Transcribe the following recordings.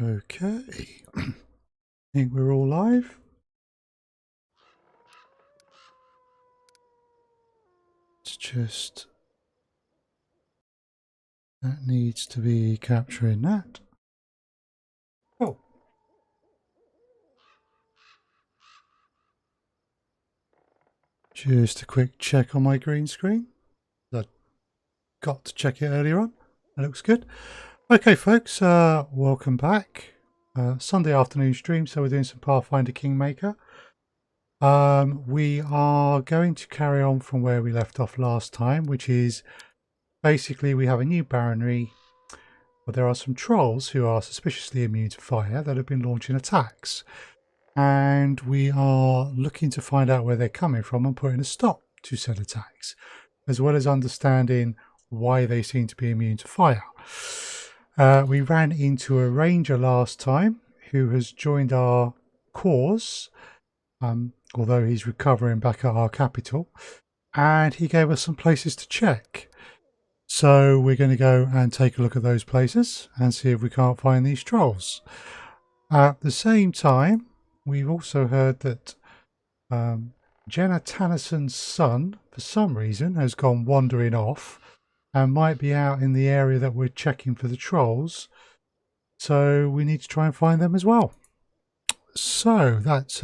Okay, I think we're all live. It's just that needs to be capturing that. Oh, just a quick check on my green screen. I got to check it earlier on. It looks good. Okay, folks, welcome back. Sunday afternoon stream, so we're doing some Pathfinder Kingmaker. We are going to carry on from where we left off last time, which is basically we have a new baronry. But there are some trolls who are suspiciously immune to fire that have been launching attacks. And we are looking to find out where they're coming from and putting a stop to said attacks, as well as understanding why they seem to be immune to fire. We ran into a ranger last time who has joined our cause, although he's recovering back at our capital, and he gave us some places to check. So we're going to go and take a look at those places and see if we can't find these trolls. At the same time, we've also heard that Jenna Tannisson's son, for some reason, has gone wandering off and might be out in the area that we're checking for the trolls. So we need to try and find them as well. So that's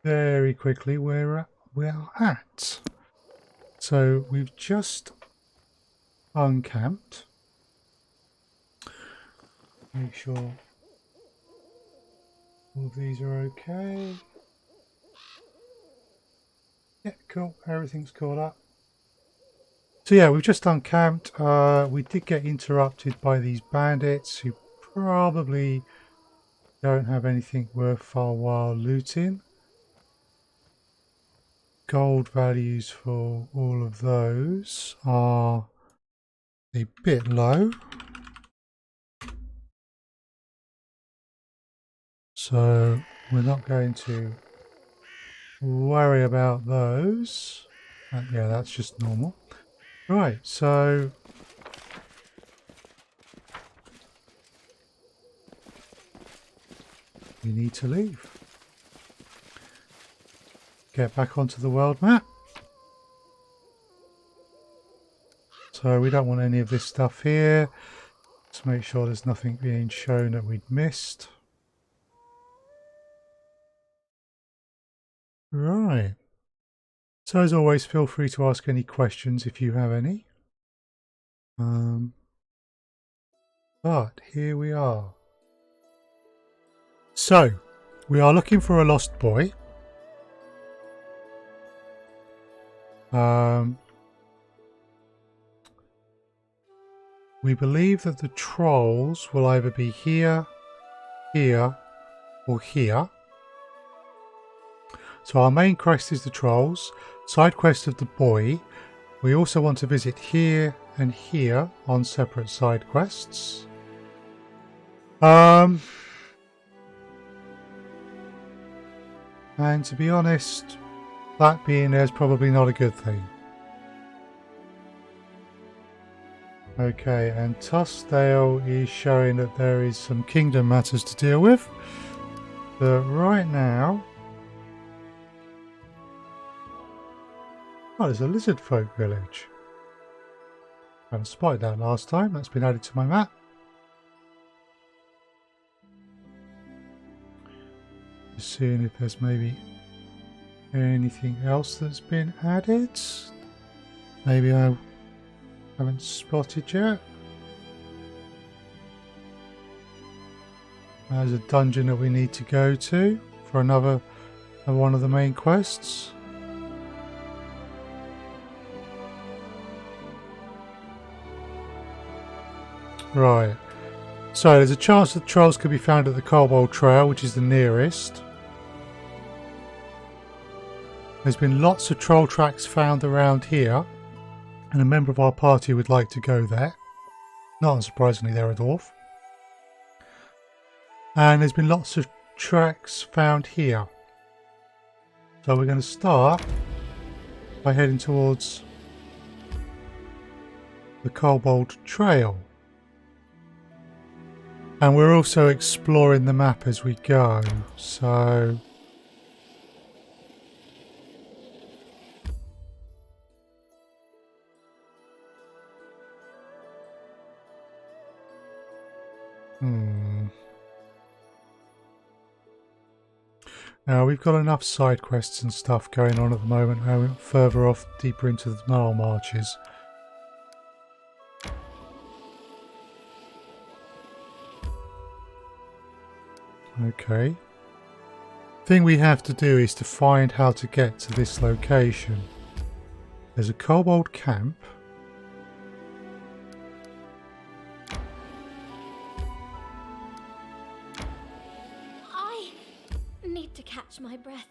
very quickly where we're at. So we've just uncamped. Make sure all of these are okay. Yeah, cool. Everything's caught up. So yeah, we've just uncamped. We did get interrupted by these bandits who probably don't have anything worthwhile looting. Gold values for all of those are a bit low. So we're not going to worry about those. Yeah, that's just normal. Right, so we need to leave. Get back onto the world map. So we don't want any of this stuff here. Let's make sure there's nothing being shown that we'd missed. Right. So as always, feel free to ask any questions if you have any. But here we are. So, we are looking for a lost boy. We believe that the trolls will either be here, here, or here. So our main quest is the trolls, side quest of the boy. We also want to visit here and here on separate side quests. And to be honest, that being there is probably not a good thing. Okay, and Tussdale is showing that there is some kingdom matters to deal with. But right now... Oh, there's a lizard folk village. I haven't spotted that last time. That's been added to my map. Just seeing if there's maybe anything else that's been added. Maybe I haven't spotted yet. There's a dungeon that we need to go to for another one of the main quests. Right. So there's a chance that trolls could be found at the Kobold Trail, which is the nearest. There's been lots of troll tracks found around here, and a member of our party would like to go there. Not unsurprisingly, they're a dwarf. And there's been lots of tracks found here. So we're going to start by heading towards the Kobold Trail. And we're also exploring the map as we go, so... Now we've got enough side quests and stuff going on at the moment, going further off, deeper into the Mile Marches. Okay. Thing we have to do is to find how to get to this location. There's a kobold camp. I need to catch my breath.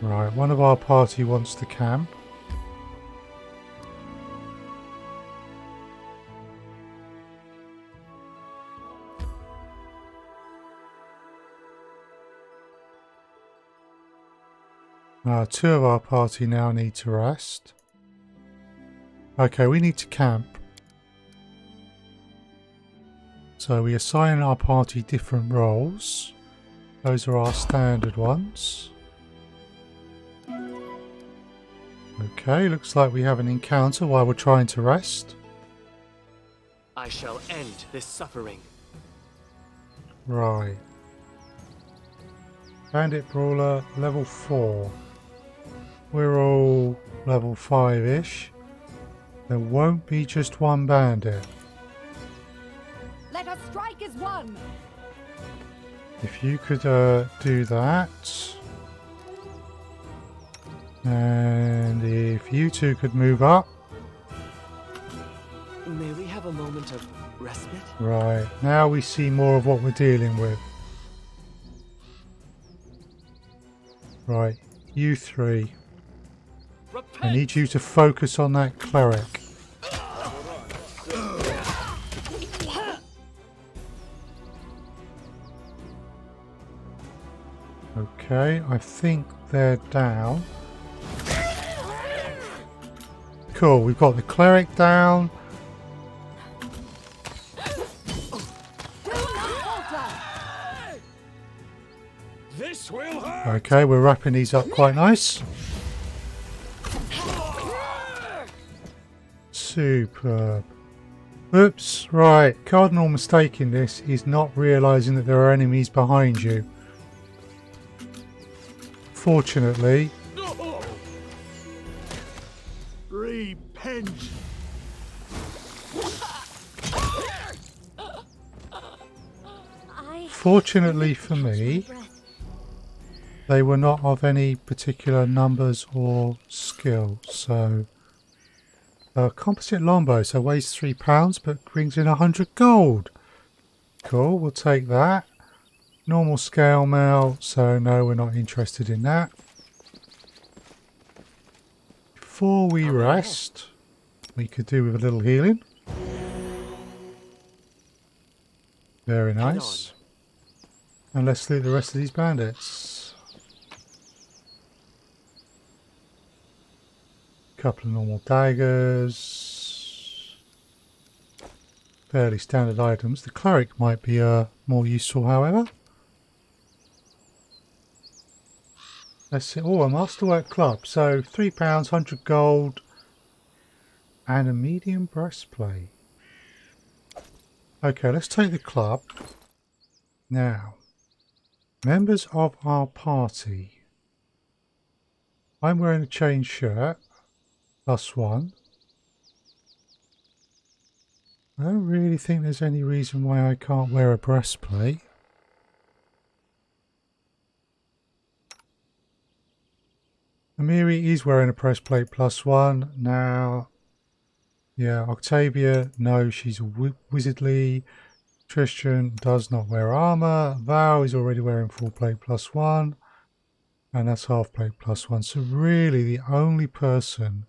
Right, one of our party wants to camp. Two of our party now need to rest. Okay, we need to camp. So we assign our party different roles. Those are our standard ones. Okay, looks like we have an encounter while we're trying to rest. I shall end this suffering. Right. Bandit Brawler, level 4. We're all level 5-ish. There won't be just one bandit. Let us strike as one. If you could do that. And if you two could move up. May we have a moment of respite? Right, now we see more of what we're dealing with. Right, you three. I need you to focus on that cleric. Okay, I think they're down. Cool, we've got the cleric down. This will hurt. Okay, we're wrapping these up quite nice. Superb. Oops, right. Cardinal mistake in this is not realising that there are enemies behind you. Fortunately, Repent. fortunately for me, they were not of any particular numbers or skill. So, composite longbow, so weighs £3 but brings in 100 gold. Cool, we'll take that. Normal scale mail, so no, we're not interested in that. Before we rest, we could do with a little healing. Very nice. And let's loot the rest of these bandits. Couple of normal daggers. Fairly standard items. The cleric might be more useful, however. Let's see. Oh, a masterwork club. So £3, 100 gold, and a medium breastplate. Okay, let's take the club. Now, members of our party. I'm wearing a chain shirt, +1. I don't really think there's any reason why I can't wear a breastplate. Amiri is wearing a breastplate +1. Now, yeah, Octavia, no, she's wizardly. Tristan does not wear armor. Val is already wearing full plate +1. And that's half plate +1. So really the only person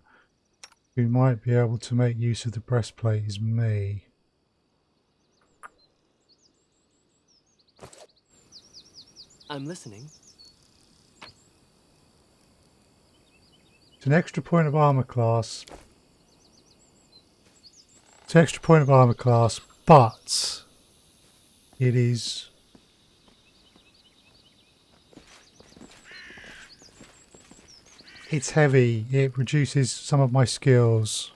who might be able to make use of the breastplate is me. I'm listening. It's an extra point of armor class. It's an extra point of armor class, but It is... It's heavy. It reduces some of my skills.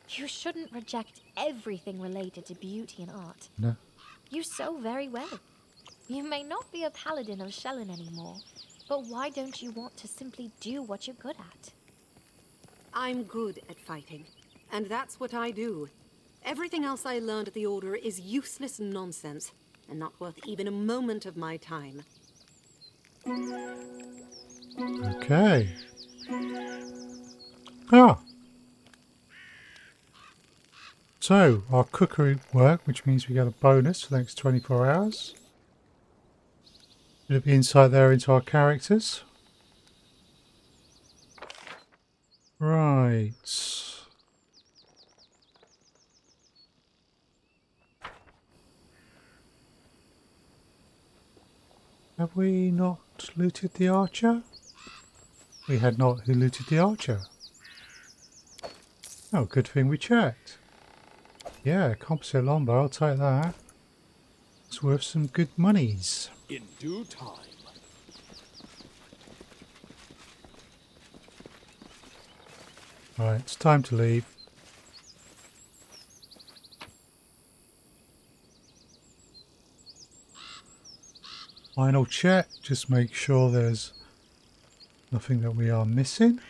You shouldn't reject everything related to beauty and art. No. You sew very well. You may not be a paladin of Shellen anymore, but why don't you want to simply do what you're good at? I'm good at fighting, and that's what I do. Everything else I learned at the Order is useless nonsense, and not worth even a moment of my time. Okay. Ah. So, our cookery worked, which means we get a bonus for the next 24 hours. Bit of insight there into our characters. Right. Have we not looted the archer? We had not looted the archer. Oh, good thing we checked. Yeah, composite longbow, I'll take that. It's worth some good monies. In due time. Right, it's time to leave. Final check, just make sure there's nothing that we are missing.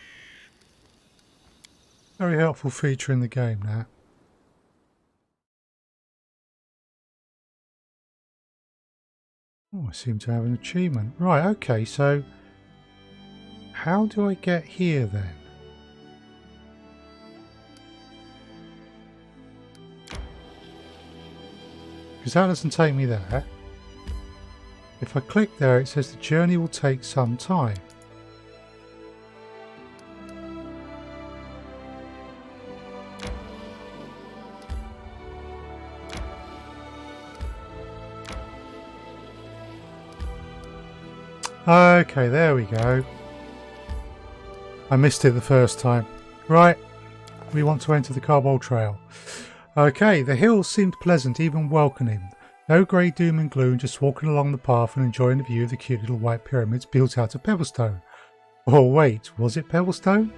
Very helpful feature in the game, that. Oh, I seem to have an achievement. Right, okay, so how do I get here then? Because that doesn't take me there. If I click there, it says the journey will take some time. Okay, there we go. I missed it the first time. Right, we want to enter the Cobalt Trail. Okay, the hills seemed pleasant, even welcoming. No grey doom and gloom, just walking along the path and enjoying the view of the cute little white pyramids built out of pebblestone. Oh wait, was it pebblestone?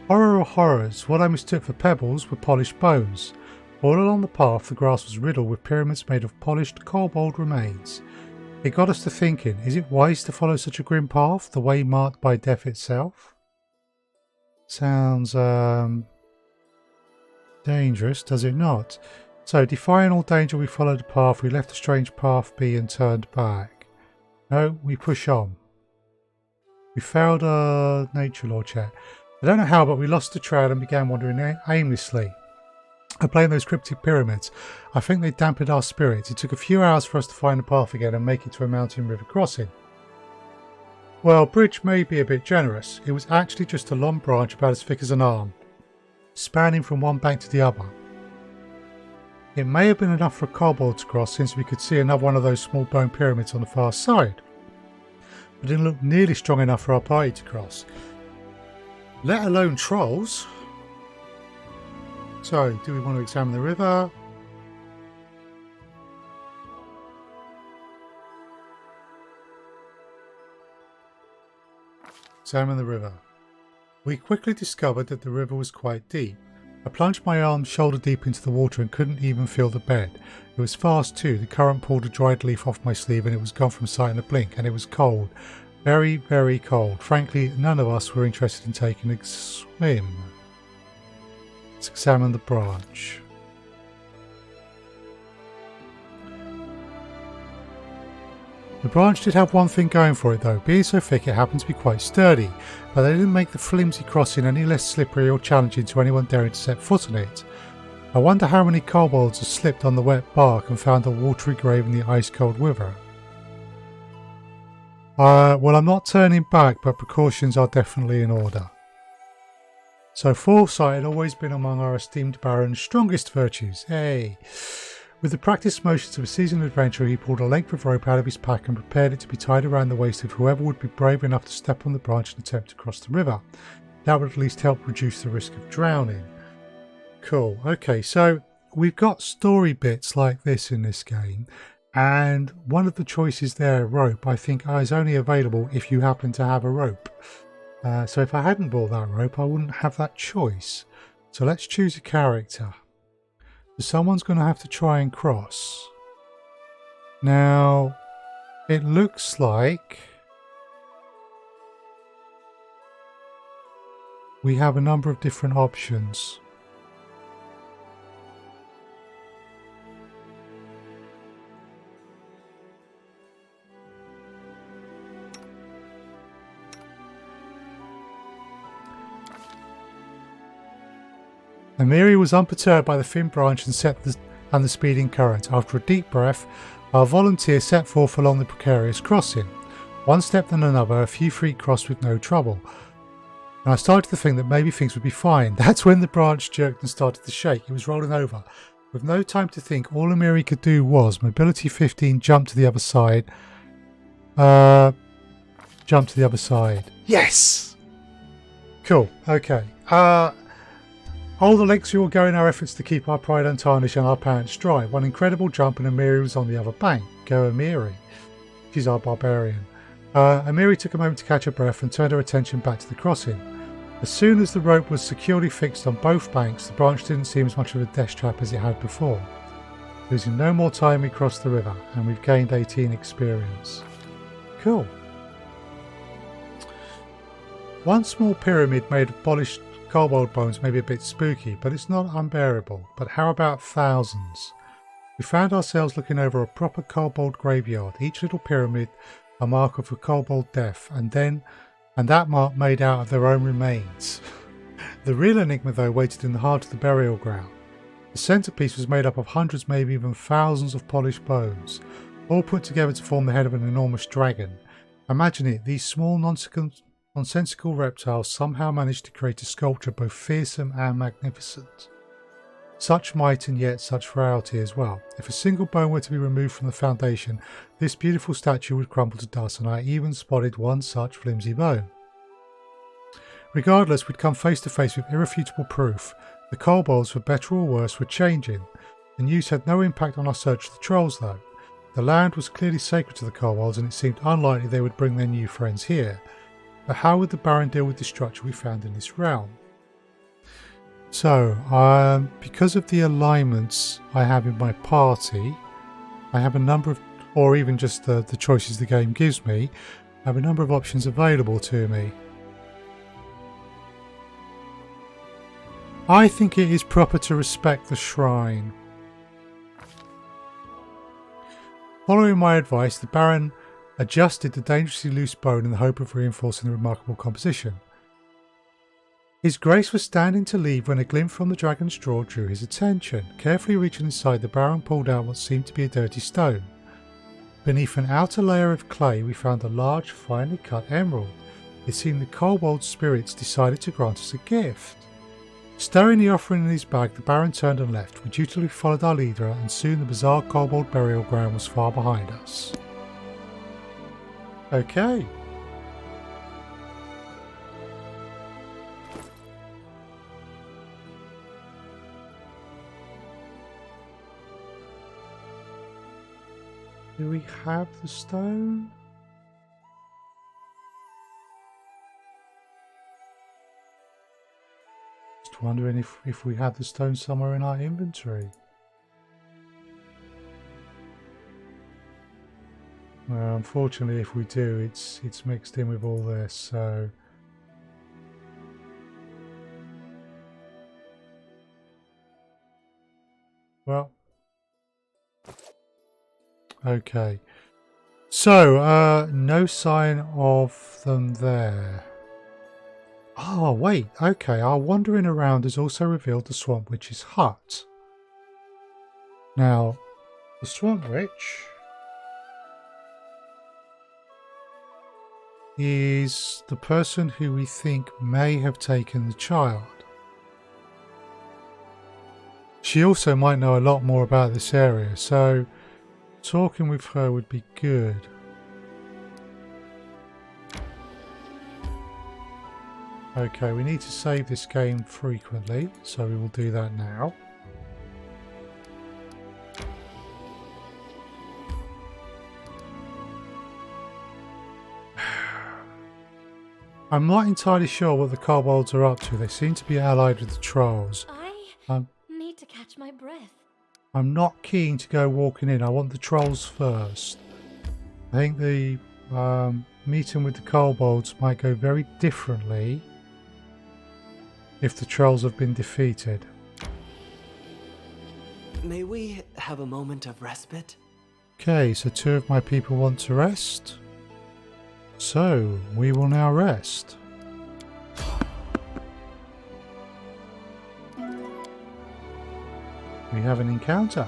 Horror of horrors, what I mistook for pebbles were polished bones. All along the path the grass was riddled with pyramids made of polished kobold remains. It got us to thinking, is it wise to follow such a grim path, the way marked by death itself? Sounds, dangerous, does it not? So, defying all danger, we followed the path, we left the strange path be and turned back. No, we push on. We failed our nature law check. I don't know how, but we lost the trail and began wandering aimlessly. I blamed those cryptic pyramids. I think they dampened our spirits. It took a few hours for us to find the path again and make it to a mountain river crossing. Well, bridge may be a bit generous. It was actually just a long branch about as thick as an arm, spanning from one bank to the other. It may have been enough for a kobold to cross, since we could see another one of those small bone pyramids on the far side. But it didn't look nearly strong enough for our party to cross, let alone trolls. So, do we want to examine the river? Examine the river. We quickly discovered that the river was quite deep. I plunged my arm shoulder deep into the water and couldn't even feel the bed. It was fast too. The current pulled a dried leaf off my sleeve and it was gone from sight in a blink, and it was cold. Very, very cold. Frankly, none of us were interested in taking a swim. Let's examine the branch. The branch did have one thing going for it though. Being so thick, it happened to be quite sturdy, but they didn't make the flimsy crossing any less slippery or challenging to anyone daring to set foot on it. I wonder how many kobolds have slipped on the wet bark and found a watery grave in the ice-cold river. Well, I'm not turning back, but precautions are definitely in order. So foresight had always been among our esteemed Baron's strongest virtues. Hey! With the practiced motions of a seasoned adventurer, he pulled a length of rope out of his pack and prepared it to be tied around the waist of whoever would be brave enough to step on the branch and attempt to cross the river. That would at least help reduce the risk of drowning. Cool. Okay, so we've got story bits like this in this game, and one of the choices there, rope, I think is only available if you happen to have a rope. So if I hadn't bought that rope, I wouldn't have that choice. So let's choose a character. So someone's going to have to try and cross. Now, it looks like we have a number of different options. Amiri was unperturbed by the thin branch and the speeding current. After a deep breath, our volunteer set forth along the precarious crossing. One step then another, a few feet crossed with no trouble. And I started to think that maybe things would be fine. That's when the branch jerked and started to shake. It was rolling over. With no time to think, all Amiri could do was mobility 15, jump to the other side. Jump to the other side. Yes! Cool. Okay. All the lengths we will go in our efforts to keep our pride untarnished and our parents dry. One incredible jump and Amiri was on the other bank. Go Amiri. She's our barbarian. Amiri took a moment to catch her breath and turned her attention back to the crossing. As soon as the rope was securely fixed on both banks, the branch didn't seem as much of a death trap as it had before. Losing no more time, we crossed the river, and we've gained 18 experience. Cool. One small pyramid made of polished kobold bones may be a bit spooky, but it's not unbearable. But how about thousands? We found ourselves looking over a proper kobold graveyard, each little pyramid a mark of a kobold death, and that mark made out of their own remains. The real enigma, though, waited in the heart of the burial ground. The centrepiece was made up of hundreds, maybe even thousands of polished bones, all put together to form the head of an enormous dragon. Imagine it, these small nonsensical reptiles somehow managed to create a sculpture both fearsome and magnificent. Such might and yet such frailty as well. If a single bone were to be removed from the foundation, this beautiful statue would crumble to dust, and I even spotted one such flimsy bone. Regardless, we'd come face to face with irrefutable proof. The kobolds, for better or worse, were changing. The news had no impact on our search for the trolls, though. The land was clearly sacred to the kobolds, and it seemed unlikely they would bring their new friends here. But how would the Baron deal with the structure we found in this realm? So, because of the alignments I have in my party, I have a number of, or even just the choices the game gives me, I have a number of options available to me. I think it is proper to respect the shrine. Following my advice, the Baron adjusted the dangerously loose bone in the hope of reinforcing the remarkable composition. His Grace was standing to leave when a glimpse from the dragon's jaw drew his attention. Carefully reaching inside, the Baron pulled out what seemed to be a dirty stone. Beneath an outer layer of clay, we found a large, finely cut emerald. It seemed the kobold spirits decided to grant us a gift. Stowing the offering in his bag, the Baron turned and left. We dutifully followed our leader, and soon the bizarre kobold burial ground was far behind us. Okay. Do we have the stone? Just wondering if we had the stone somewhere in our inventory. Well, unfortunately, if we do, it's mixed in with all this, so... Well... Okay. So, no sign of them there. Oh, wait, okay, our wandering around has also revealed the Swamp Witch's hut. Now, the Swamp Witch is the person who we think may have taken the child. She also might know a lot more about this area, so talking with her would be good. Okay, we need to save this game frequently, so we will do that now. I'm not entirely sure what the kobolds are up to. They seem to be allied with the trolls. I need to catch my breath. I'm not keen to go walking in. I want the trolls first. I think the meeting with the kobolds might go very differently if the trolls have been defeated. May we have a moment of respite? Okay, so 2 of my people want to rest. So, we will now rest. We have an encounter.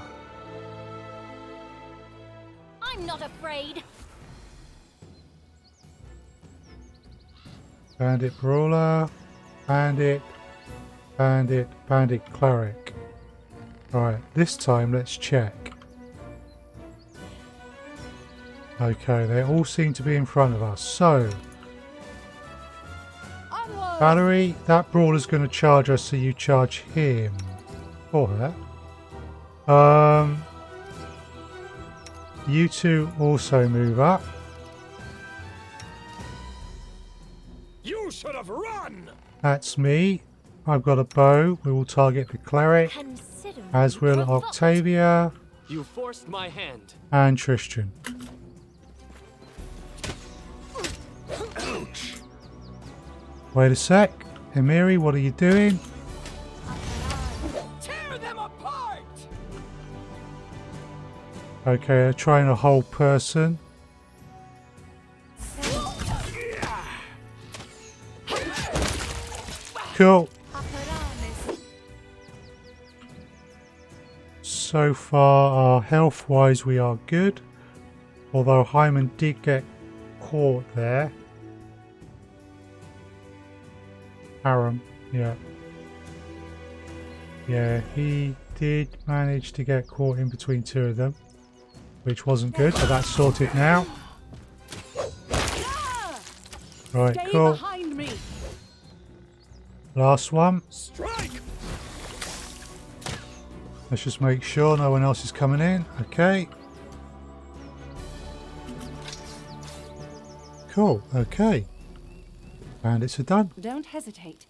I'm not afraid. Bandit Brawler, Bandit, Bandit, Bandit Cleric. Alright, this time let's check. Okay, they all seem to be in front of us. So, Valerie, that brawler's going to charge us, so you charge him. Or her. You two also move up. You should have run! That's me. I've got a bow. We will target the cleric, Consider as will provoked. Octavia You forced my hand. and Tristan. Wait a sec. Emiri, what are you doing? Tear them apart! Okay, they're trying to hold person. Cool. So far, health-wise, we are good. Although Hyman did get caught there. Aram, yeah. Yeah, he did manage to get caught in between 2 of them, which wasn't good, but that's sorted now. Right, Stay cool. behind me. Last one. Strike! Let's just make sure no one else is coming in. Okay. Cool, okay. Bandits are done. Don't hesitate.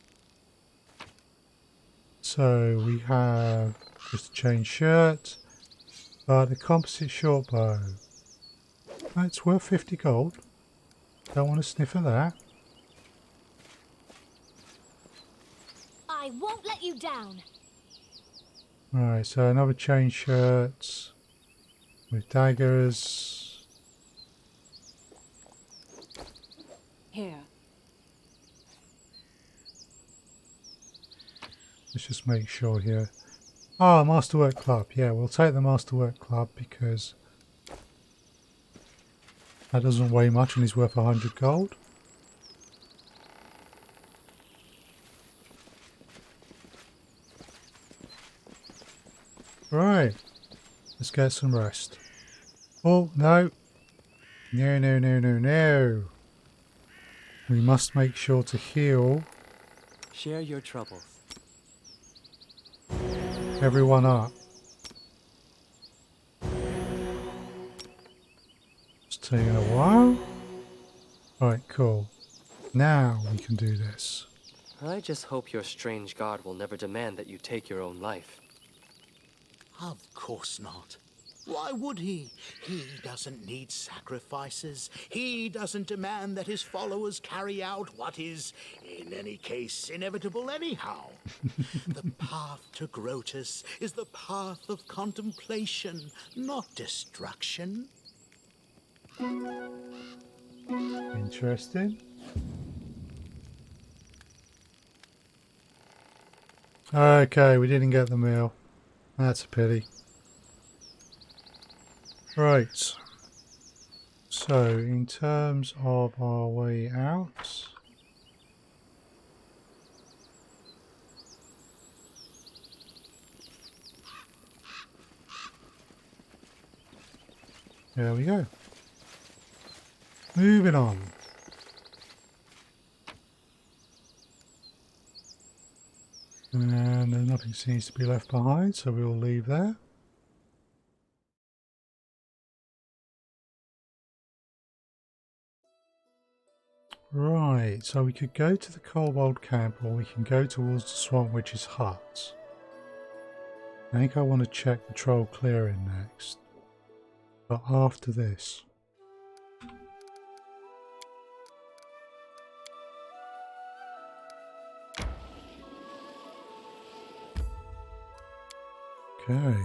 So we have just a chain shirt, but a composite short bow. That's worth 50 gold. Don't want to sniff at that. I won't let you down. Right, so another chain shirt with daggers. Here. Let's just make sure here. Ah, Masterwork Club. Yeah, we'll take the Masterwork Club because that doesn't weigh much and is worth 100 gold. Right, let's get some rest. Oh, no. No, no, no, no, no. We must make sure to heal Share your troubles. everyone up. It's taking a while. Right, cool. Now we can do this. I just hope your strange god will never demand that you take your own life. Of course not. Why would he? He doesn't need sacrifices. He doesn't demand that his followers carry out what is, in any case, inevitable anyhow. The path to Grotus is the path of contemplation, not destruction. Interesting. Okay, we didn't get the meal. That's a pity. Right. So, in terms of our way out, there we go. Moving on. And nothing seems to be left behind, so we'll leave there. Right, so we could go to the Kobold camp or we can go towards the Swamp Witch's hut. I think I want to check the troll clearing next. But after this. Okay.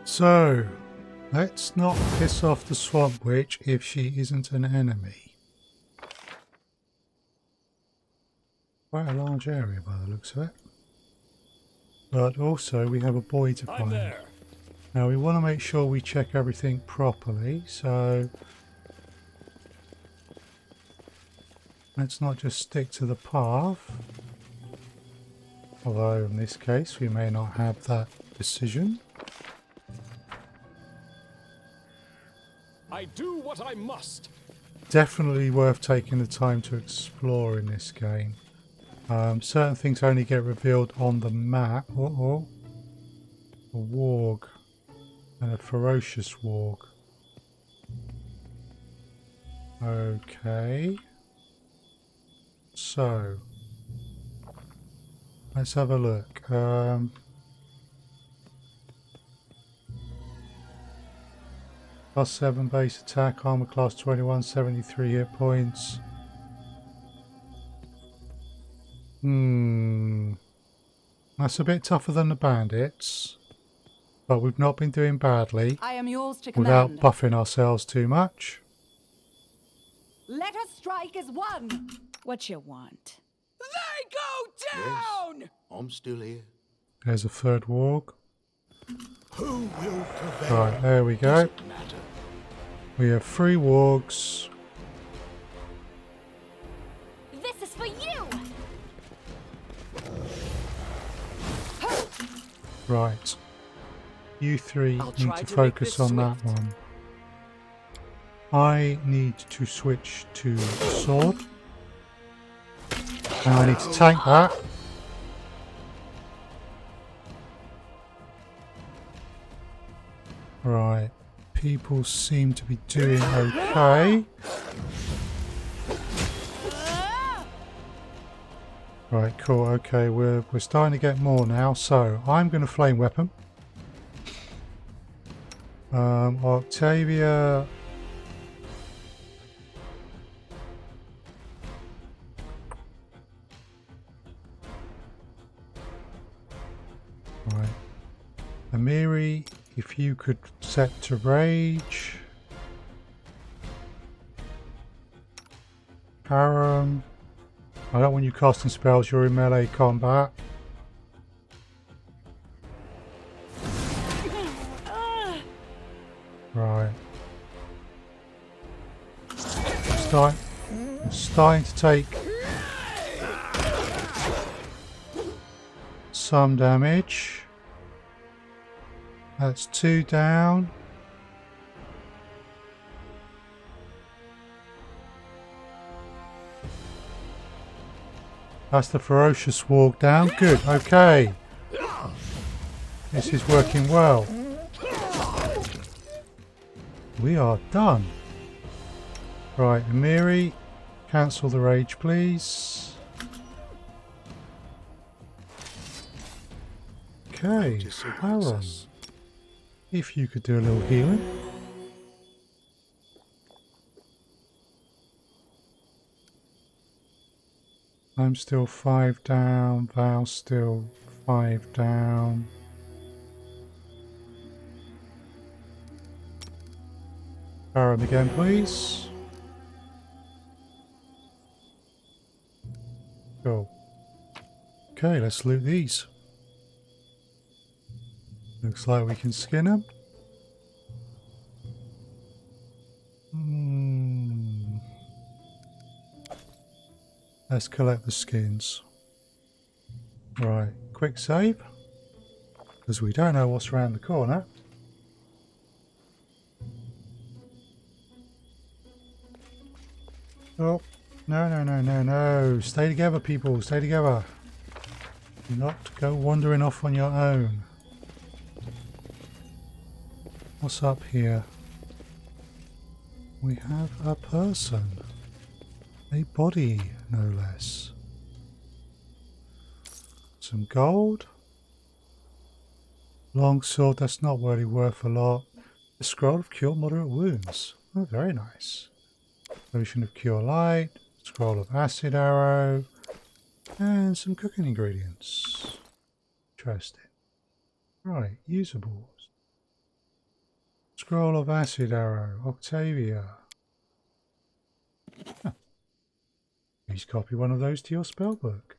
So, let's not piss off the Swamp Witch if she isn't an enemy. Quite a large area by the looks of it. But also we have a boy to I'm find. there. Now we want to make sure we check everything properly, so let's not just stick to the path. Although in this case we may not have that decision. I do what I must. Definitely worth taking the time to explore in this game. Certain things only get revealed on the map. Uh-oh. A warg. And a ferocious warg. Okay. So. Let's have a look. Plus 7 base attack, armor class 21, 73 hit points. That's a bit tougher than the bandits. But we've not been doing badly I am yours to without command. buffing ourselves too much. Let us strike as one. What you want? They go down! Yes, I'm still here. There's a third warg. Who will prevail? Right, there we go. Doesn't matter. We have 3 wargs. This is for you! Right. You 3 I'll need try to to make focus this on that swift. one. I need to switch to sword. And I need to tank that. Right. People seem to be doing okay. Right, cool. Okay, we're starting to get more now. So I'm going to flame weapon. Octavia. Right. Amiri, if you could set to rage. Param. I don't want you casting spells, you're in melee combat. Right. I'm starting to take some damage. That's 2 down. That's the ferocious walk down. Good, okay. This is working well. We are done. Right, Amiri, cancel the rage, please. Okay, Aaron, if you could do a little healing. I'm still 5 down, Val's still 5 down. Aaron again, please. Cool. Okay, let's loot these. Looks like we can skin them. Let's collect the skins. Right, quick save. Because we don't know what's around the corner. Oh, no. Stay together, people. Stay together. Do not go wandering off on your own. What's up here? We have a person. A body, no less. Some gold. Longsword, that's not really worth a lot. A scroll of cure moderate wounds. Oh, very nice. Potion of cure light. Scroll of acid arrow. And some cooking ingredients. Interesting. Right, usables. Scroll of acid arrow. Octavia. Huh. Please copy one of those to your spellbook.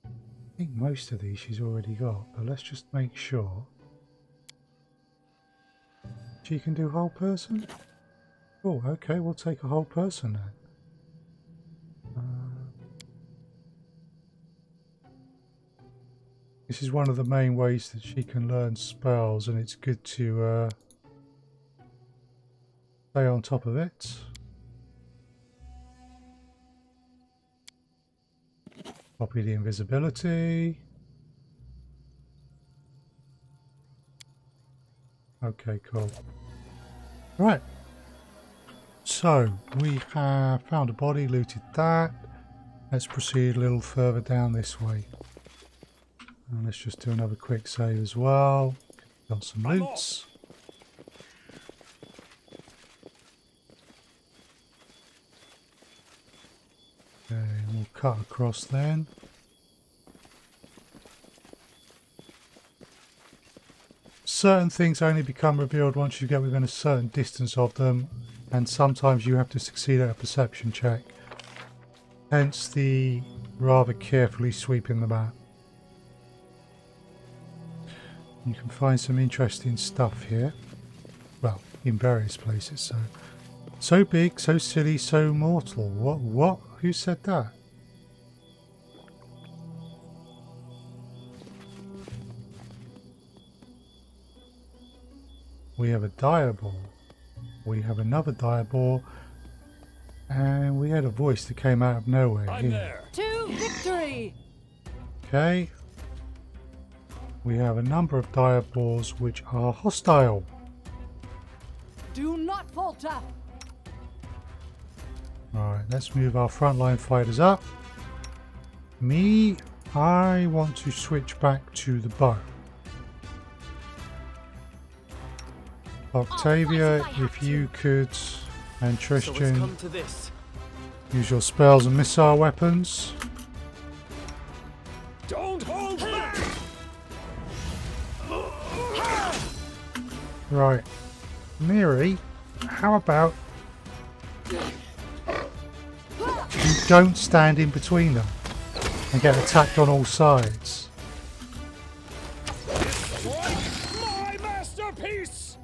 I think most of these she's already got, but let's just make sure. She can do whole person? Oh, okay, we'll take a whole person then. This is one of the main ways that she can learn spells, and it's good to stay on top of it. Copy the invisibility. Okay, cool. Right. So, we have found a body, looted that. Let's proceed a little further down this way. And let's just do another quick save as well. Got some loots. Okay, we'll cut across then. Certain things only become revealed once you get within a certain distance of them, and sometimes you have to succeed at a perception check. Hence the rather carefully sweeping the map. You can find some interesting stuff here. Well, in various places. So big, so silly, so mortal. What? Who said that? We have a diaball. We have another diaball. And we had a voice that came out of nowhere here. To victory! Okay. We have a number of diaballs which are hostile. Do not falter! Alright, let's move our frontline fighters up. I want to switch back to the bow. Octavia, if you could, and So it's Tristan, come to this. use your spells and missile weapons. Don't hold back! Right. Miri, how about you don't stand in between them and get attacked on all sides? My masterpiece!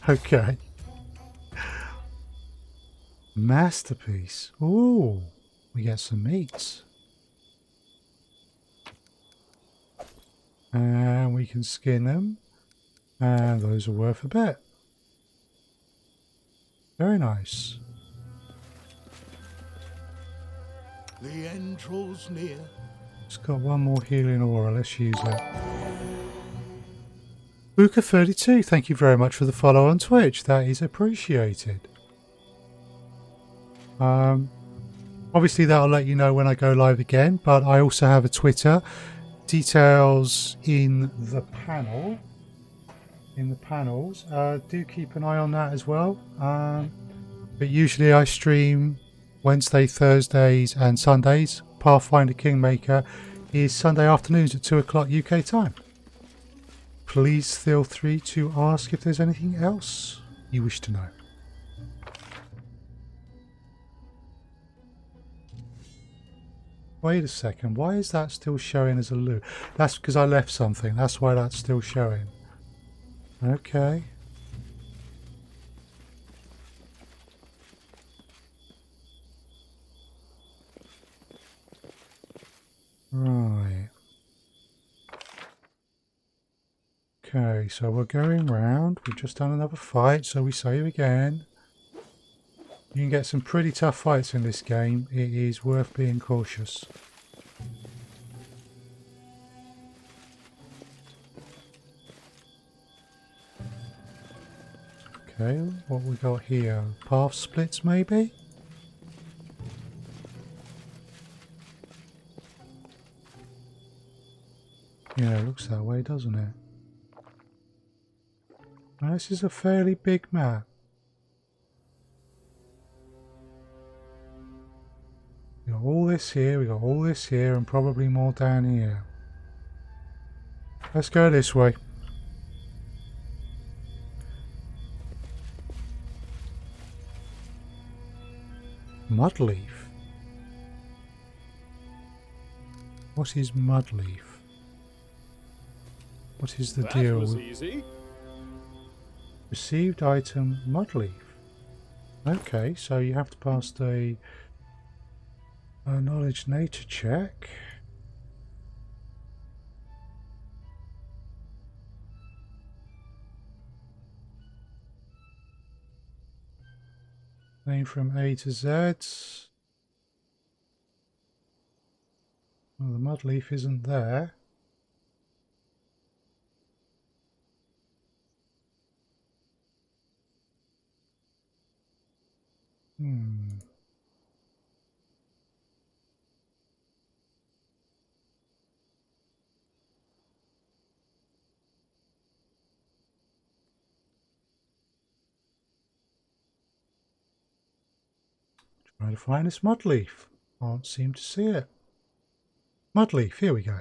Okay. Masterpiece. Ooh, we get some meats. And we can skin them. And those are worth a bit. Very nice. The end draws near. Just got one more healing aura. Let's use it. VoD32, thank you very much for the follow on Twitch. That is appreciated. Obviously that'll let you know when I go live again, but I also have a Twitter. Details in the panel. In the panels. Do keep an eye on that as well. But usually I stream Wednesday, Thursdays and Sundays. Pathfinder Kingmaker is Sunday afternoons at 2 o'clock UK time. Please feel free to ask if there's anything else you wish to know. Wait a second, why is that still showing as a loot? That's because I left something, that's why that's still showing. Okay. Right. Okay, so we're going round. We've just done another fight, so we save again. You can get some pretty tough fights in this game. It is worth being cautious. Okay, what we got here? Path splits, maybe? Yeah, it looks that way, doesn't it? Now, this is a fairly big map. We got all this here, we got all this here, and probably more down here. Let's go this way. Mudleaf. What is Mudleaf? What is the deal with easy. received item Mudleaf? Okay, so you have to pass a knowledge nature check. Name from A to Z. Well, the Mudleaf isn't there. Trying to find this Mudleaf. Can't seem to see it. Mudleaf, here we go.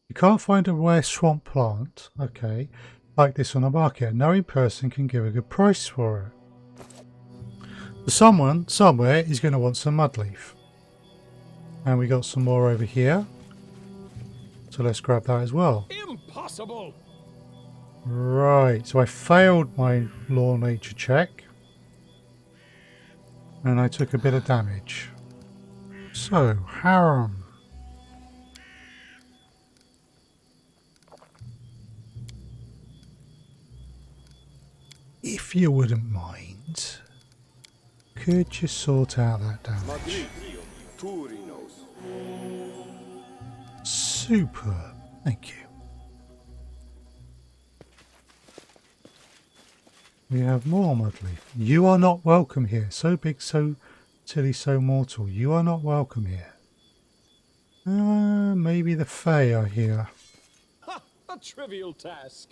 You can't find a rare swamp plant, okay, like this on the market. A knowing person can give a good price for it. So someone, somewhere, is going to want some Mudleaf. And we got some more over here. So let's grab that as well. Impossible! Right, so I failed my law nature check. And I took a bit of damage. So, harem. If you wouldn't mind, could you sort out that damage? Superb, thank you. We have more Mudleaf. You are not welcome here. So big, so silly, so mortal. You are not welcome here. Maybe the Fae are here. Ha! A trivial task.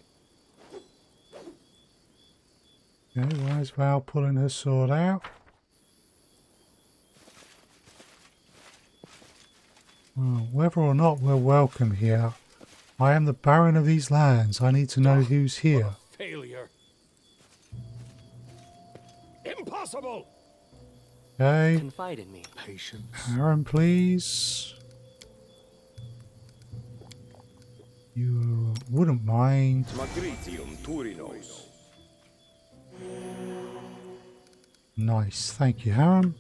Okay, why is Val pulling her sword out? Well, whether or not we're welcome here, I am the Baron of these lands. I need to know who's here. Failure. Impossible! Okay, Confide in me. Patience. Aaron, please. You wouldn't mind. Nice, thank you, Harem.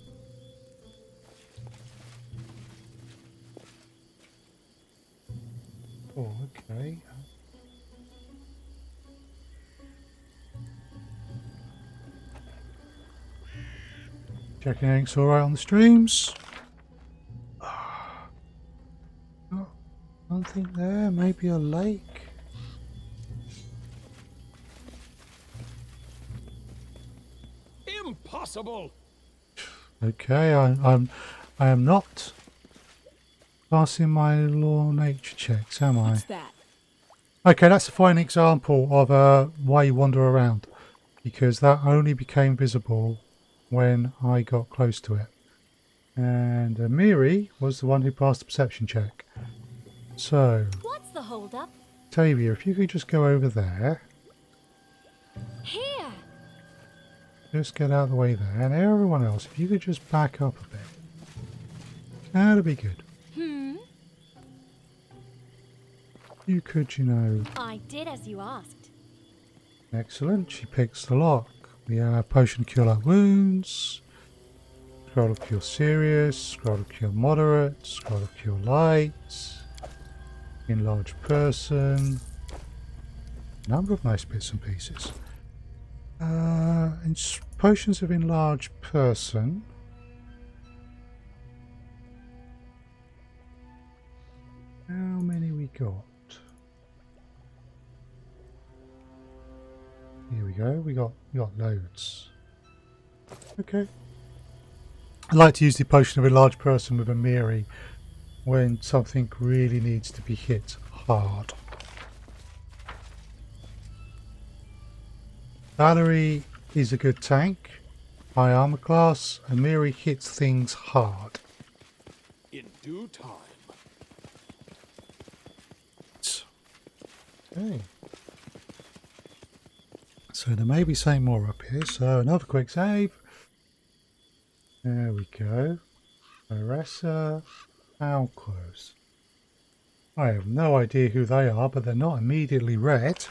Oh, okay. Checking everything's alright on the streams. Oh, nothing there, maybe a lake. Impossible! Okay, I am not passing my law nature checks, am I? What's that? Okay, that's a fine example of why you wander around, because that only became visible when I got close to it. And Miri was the one who passed the perception check. So, What's the holdup? Tavia, if you could just go over there, Here! just get out of the way there, and everyone else, if you could just back up a bit, that'd be good. You could, you know. I did as you asked. Excellent. She picks the lock. We have potion to cure light wounds, scroll of cure serious, scroll of cure moderate, scroll of cure light, enlarge person. Number of nice bits and pieces. Potions of enlarge person. How many we got? Here we go. We got loads. Okay. I like to use the potion of a large person with a Miri when something really needs to be hit hard. Valerie is a good tank. High armor class. And Miri hits things hard. In due time. Okay. So there may be something more up here. So another quick save. There we go. Marissa Alcos. I have no idea who they are, but they're not immediately red.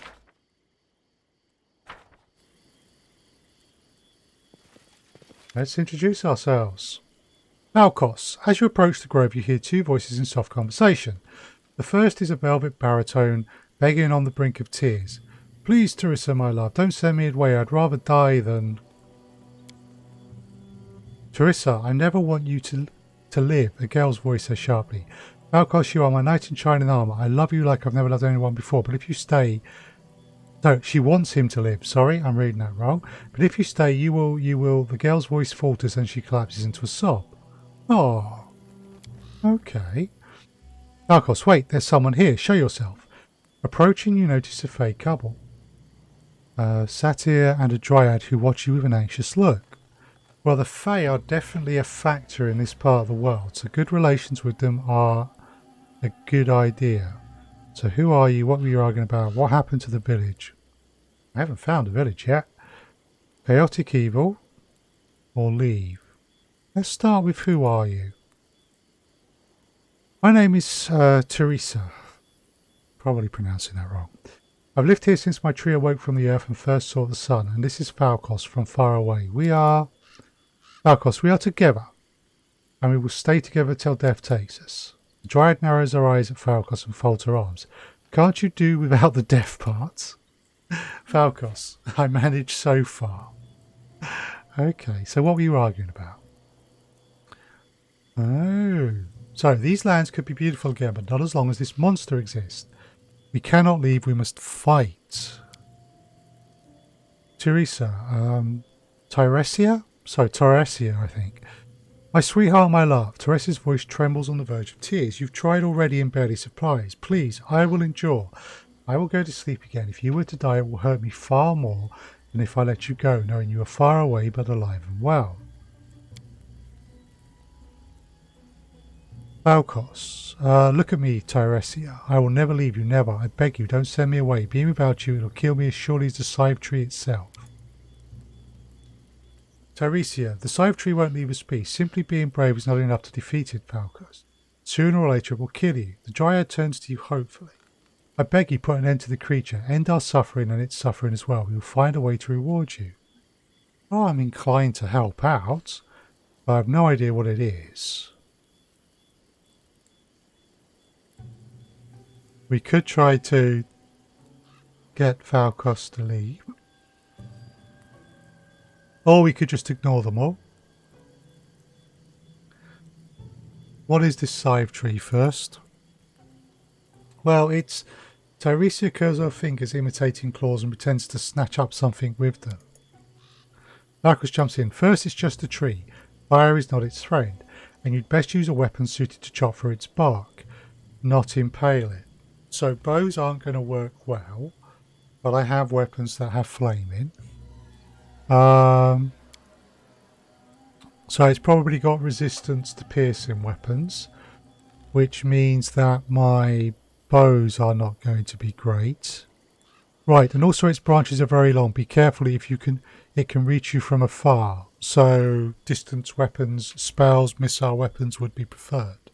Let's introduce ourselves. Alcos. As you approach the grove, you hear two voices in soft conversation. The first is a velvet baritone begging on the brink of tears. Please, Teresa, my love, don't send me away. I'd rather die than... Teresa, I never want you to live, the girl's voice says sharply. Alcos, you are my knight in shining armour. I love you like I've never loved anyone before, but if you stay... No, she wants him to live. Sorry, I'm reading that wrong. But if you stay, you will... The girl's voice falters and she collapses into a sob. Oh. Okay. Alcos, wait, there's someone here. Show yourself. Approaching, you notice a fey couple. A satyr and a dryad who watch you with an anxious look. Well, the Fae are definitely a factor in this part of the world, so good relations with them are a good idea. So who are you? What were you arguing about? What happened to the village? I haven't found a village yet. Chaotic evil or leave? Let's start with who are you? My name is Teresa. Probably pronouncing that wrong. I've lived here since my tree awoke from the earth and first saw the sun, and this is Falcos from far away. We are together, and we will stay together till death takes us. The dryad narrows her eyes at Falcos and folds her arms. Can't you do without the death parts? Falcos, I managed so far. Okay, so what were you arguing about? Oh, so these lands could be beautiful again, but not as long as this monster exists. We cannot leave, we must fight. Teresa, Tyresia? Sorry, Tyresia, I think. My sweetheart, my love. Teresa's voice trembles on the verge of tears. You've tried already and barely surprised. Please, I will endure. I will go to sleep again. If you were to die, it will hurt me far more than if I let you go, knowing you are far away but alive and well. Falcos, look at me, Tyresia. I will never leave you, never. I beg you, don't send me away. Being without you, it'll kill me as surely as the scythe tree itself. Tyresia, the scythe tree won't leave us peace. Simply being brave is not enough to defeat it, Falcos. Sooner or later it will kill you. The dryad turns to you hopefully. I beg you, put an end to the creature. End our suffering and its suffering as well. We will find a way to reward you. Oh, I'm inclined to help out, but I have no idea what it is. We could try to get Falcos to leave. Or we could just ignore them all. What is this scythe tree first? Well, it's... Tyresia curls her fingers imitating claws and pretends to snatch up something with them. Falcos jumps in. First, it's just a tree. Fire is not its friend, and you'd best use a weapon suited to chop through its bark, not impale it. So bows aren't going to work well, but I have weapons that have flame in. So it's probably got resistance to piercing weapons, which means that my bows are not going to be great. Right, and also its branches are very long. Be careful if you can, it can reach you from afar. So distance weapons, spells, missile weapons would be preferred.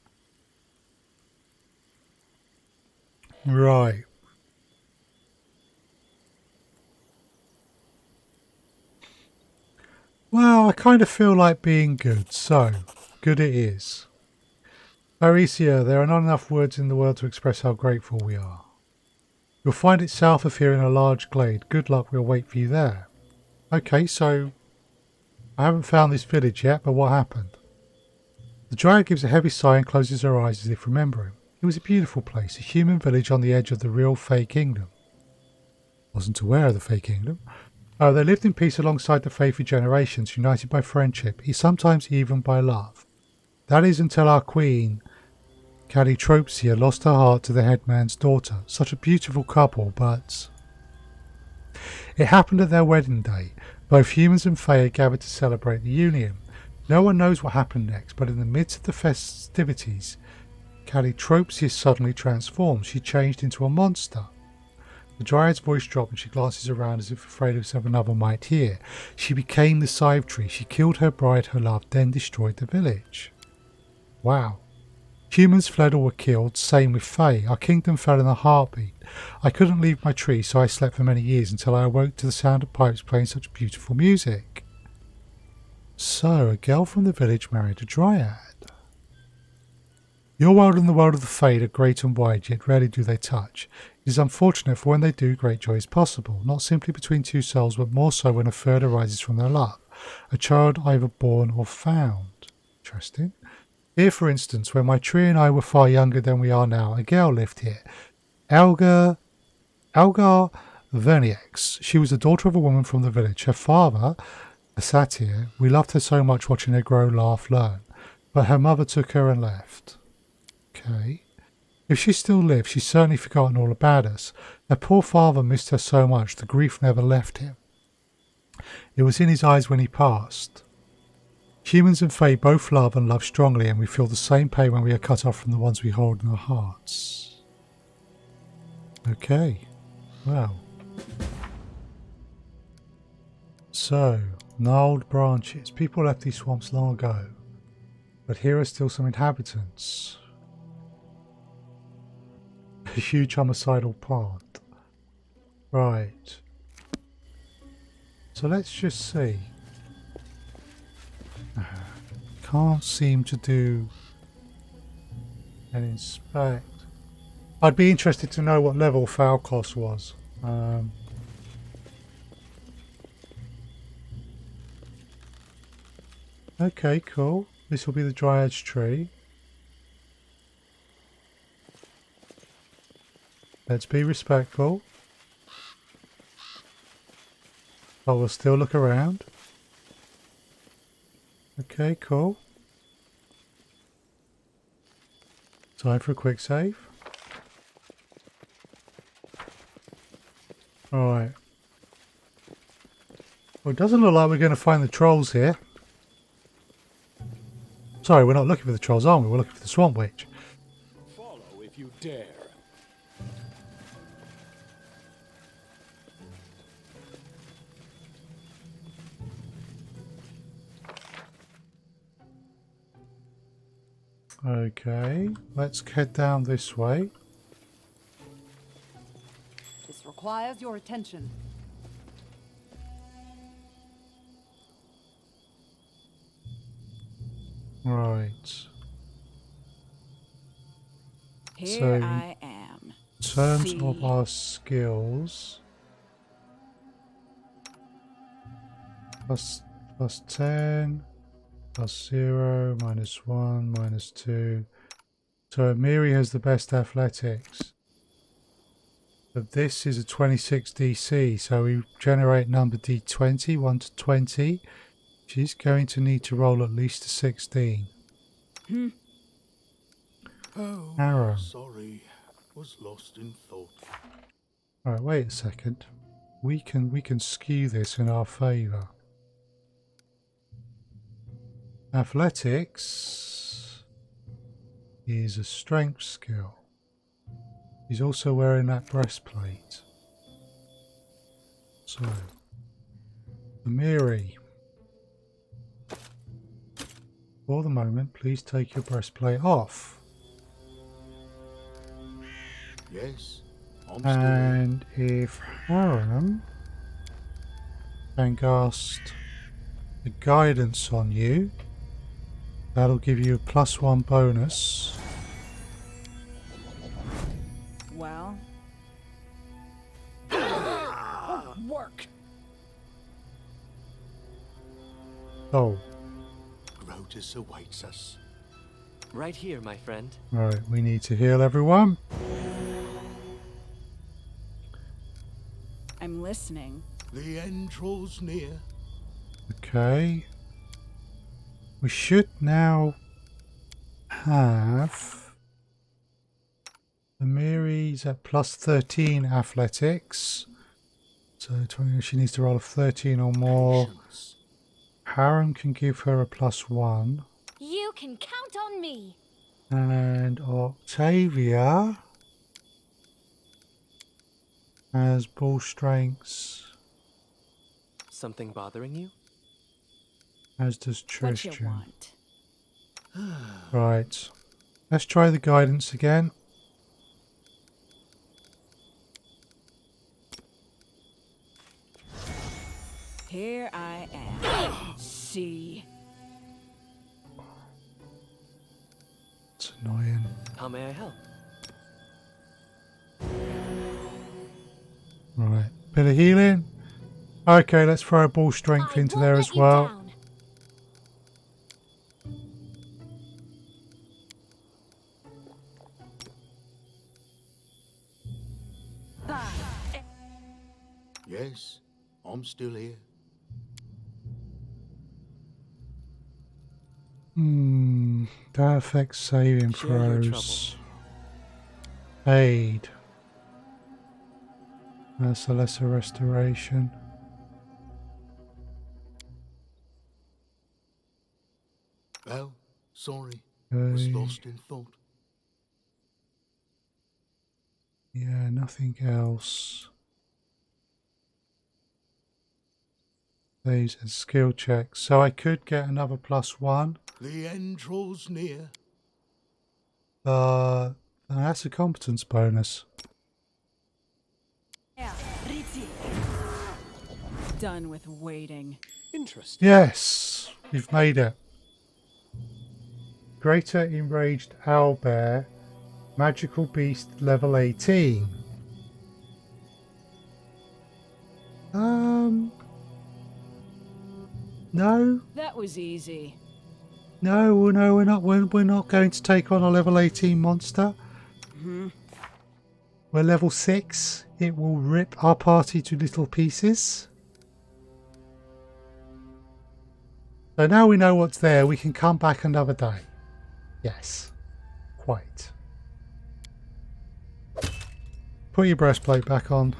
Right. Well, I kind of feel like being good, so good it is. Tyresia, there are not enough words in the world to express how grateful we are. You'll find it south of here in a large glade. Good luck, we'll wait for you there. Okay, so I haven't found this village yet, but what happened? The dryad gives a heavy sigh and closes her eyes as if remembering. It was a beautiful place, a human village on the edge of the real Fey Kingdom. Wasn't aware of the Fey Kingdom. Oh, they lived in peace alongside the faith for generations, united by friendship, sometimes even by love. That is until our queen, Calitropsia, lost her heart to the headman's daughter. Such a beautiful couple, but... It happened at their wedding day. Both humans and Fae gathered to celebrate the union. No one knows what happened next, but in the midst of the festivities, Calitropsia suddenly transformed. She changed into a monster. The Dryad's voice dropped and she glances around as if afraid of something another might hear. She became the Scythe Tree. She killed her bride, her love, then destroyed the village. Wow. Humans fled or were killed, same with Fae. Our kingdom fell in a heartbeat. I couldn't leave my tree, so I slept for many years until I awoke to the sound of pipes playing such beautiful music. So, a girl from the village married a Dryad. Your world and the world of the Fae are great and wide, yet rarely do they touch. It is unfortunate, for when they do, great joy is possible, not simply between two souls, but more so when a third arises from their love, a child either born or found. Interesting. Here, for instance, when my tree and I were far younger than we are now, a girl lived here, Algar Vernix. She was the daughter of a woman from the village. Her father, a satyr, we loved her so much watching her grow, laugh, learn, but her mother took her and left. Okay. If she still lived, she's certainly forgotten all about us. Her poor father missed her so much, the grief never left him. It was in his eyes when he passed. Humans and Fae both love and love strongly, and we feel the same pain when we are cut off from the ones we hold in our hearts. Okay. Well. So, gnarled branches. People left these swamps long ago, but here are still some inhabitants. A huge homicidal plant. Right. So let's just see. Can't seem to do an inspect. I'd be interested to know what level Falcos was. Okay, cool. This will be the Dryad's tree. Let's be respectful. But we'll still look around. Okay, cool. Time for a quick save. Alright. Well, it doesn't look like we're going to find the trolls here. Sorry, we're not looking for the trolls, are we? We're looking for the Swamp Witch. Follow if you dare. Okay, let's head down this way. This requires your attention. Right. Here So, I am. in terms See? of our skills, plus 10, plus 0, minus 1, minus 2. So Miri has the best athletics. But this is a 26 DC, so we generate number D20, 1 to 20. She's going to need to roll at least a 16. Oh, Arrow. sorry. Was lost in thought. Alright, wait a second. We can skew this in our favour. Athletics is a strength skill. He's also wearing that breastplate. So, Amiri, for the moment, please take your breastplate off. Yes, I'm still And if Harem can cast the guidance on you, that'll give you a +1 bonus. Well. Oh, work. Oh, Grotus awaits us. Right here, my friend. right, we need to heal everyone. I'm listening. The end draws near. Okay. We should now have Amiri's at plus 13 athletics. So 20, she needs to roll a 13 or more. Patience. Harem can give her a plus 1. You can count on me. And Octavia has ball strengths, Something bothering you? as does What you Tristan. want? Right. Let's try the guidance again. Here I am. See. It's annoying. How may I help? Right. Bit of healing. Okay, let's throw a ball strength I into won't there let as you well. down. Yes, I'm still here. That affects saving Share your throws. Aid. That's a lesser restoration. Well, sorry. Was Okay. lost in thought. Yeah, nothing else. These are skill checks. So I could get another plus 1. The end draws near. That's a competence bonus. Done with waiting. Interesting. Yes, you've made it. Greater Enraged Owlbear, Magical Beast level 18. No, That was easy. no, we're not. We're not going to take on a level 18 monster. We're level 6. It will rip our party to little pieces. So now we know what's there. We can come back another day. Yes, quite. Put your breastplate back on.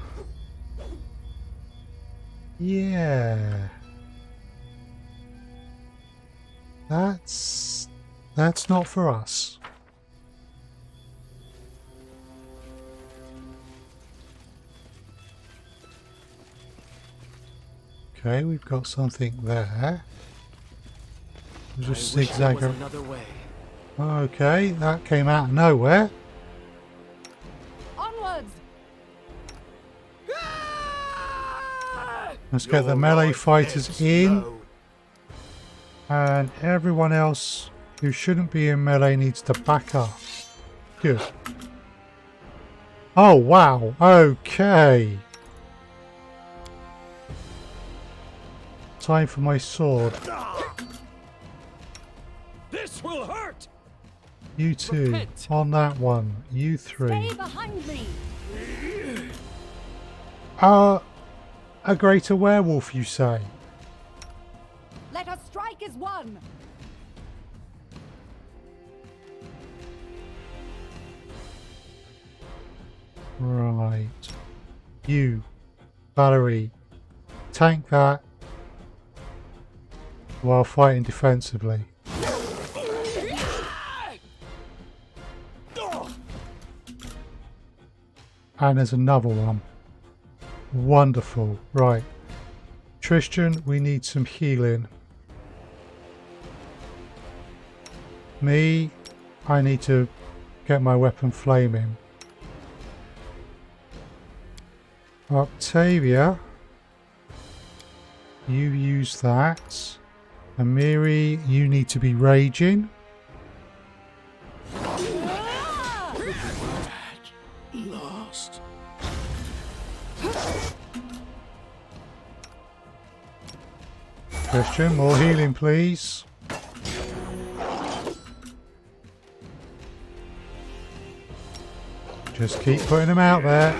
Yeah. That's not for us. Okay, we've got something there. We'll just I wish there zigzag. was another way. Okay, that came out of nowhere. Onwards! Let's get the Your melee life fighters ebbs in. low. And everyone else who shouldn't be in melee needs to back up. Good. Oh, wow. Okay. Time for my sword. This will hurt! You two. Repent. On that one. You three. Stay behind me! A greater werewolf, you say? Let us strike as one! Right. You, Valerie, tank that while fighting defensively. And there's another one. Wonderful. Right. Tristan, we need some healing. Me, I need to get my weapon flaming. Octavia, you use that. Amiri, you need to be raging. Lost. Christian, more healing, please. Just keep putting them out there.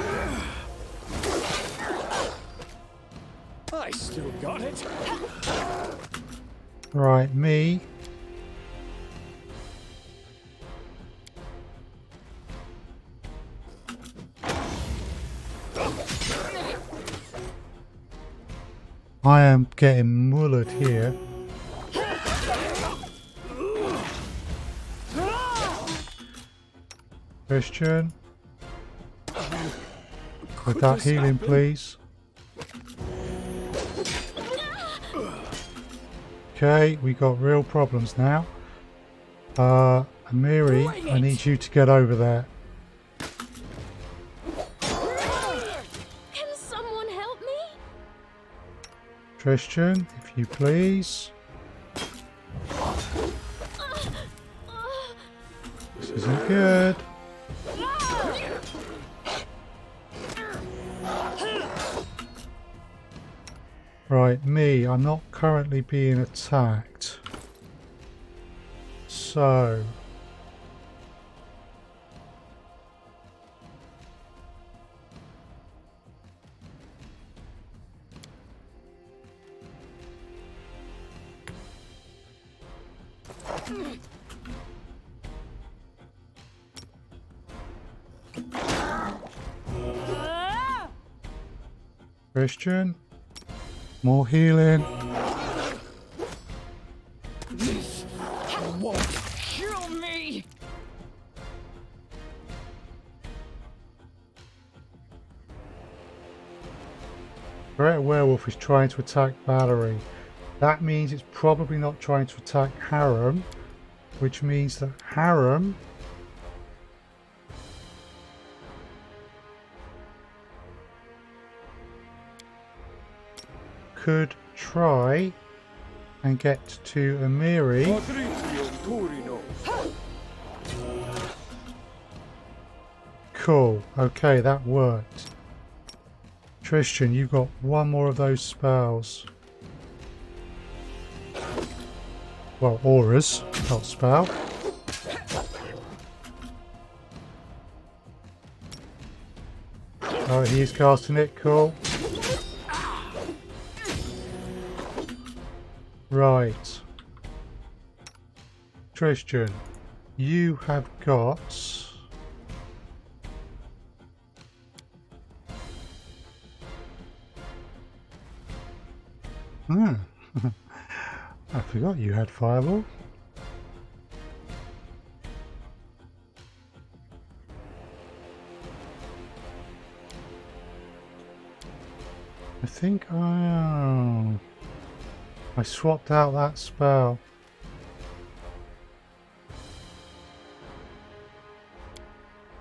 Right, me. I am getting mullered here. Christian. With that healing, please. Okay, we got real problems now. Amiri, I need you to get over there. Can someone help me? Christian, if you please. This isn't good. Right, me, I'm not currently being attacked. So... Christian, more healing. Kill me! Great Werewolf is trying to attack Valerie. That means it's probably not trying to attack Harem, which means that Harem could try and get to Amiri. Cool. Okay, that worked. Tristan, you got one more of those spells. Well, auras, not spell. Oh, he's casting it. Cool. Right. Tristan, you have got... I forgot you had Fireball. I think I swapped out that spell.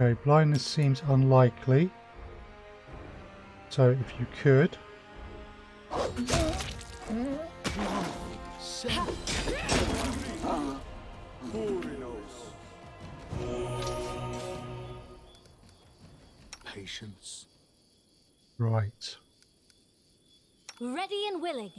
Okay, blindness seems unlikely. So if you could... Patience. Right. Ready and willing.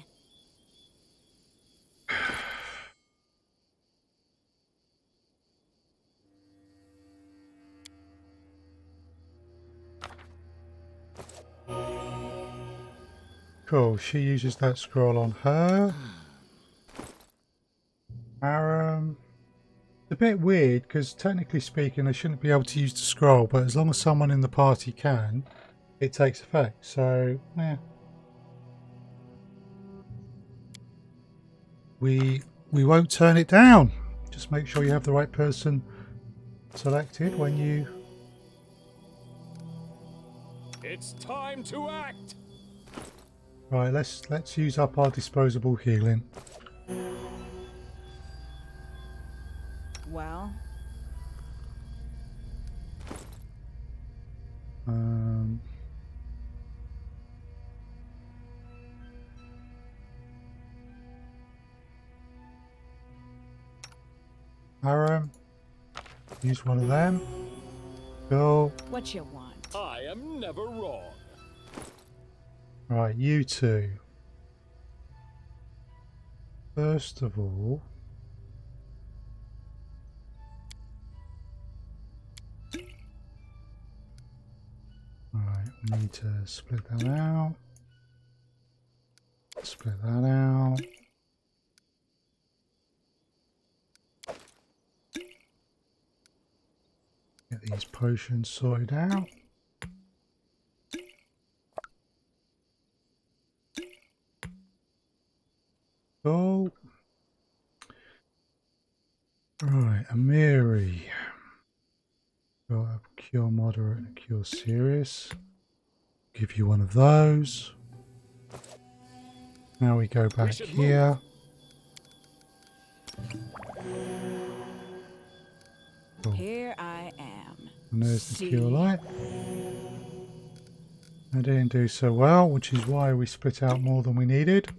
Cool, she uses that scroll on her. It's a bit weird because technically speaking they shouldn't be able to use the scroll, but as long as someone in the party can, it takes effect. So, yeah. We won't turn it down. Just make sure you have the right person selected when you... It's time to act. Right, let's use up our disposable healing. Well, Aram, use one of them. Cool. what you want? I am never wrong. Right, you two. First of all, right, we need to split that out. Split that out. these potions sorted out. Cool. Right, Amiri. Got a cure moderate and a cure serious. Give you one of those. Now we go back here. Cool. Here I am. And there's the See? cure light. I didn't do so well, which is why we split out more than we needed.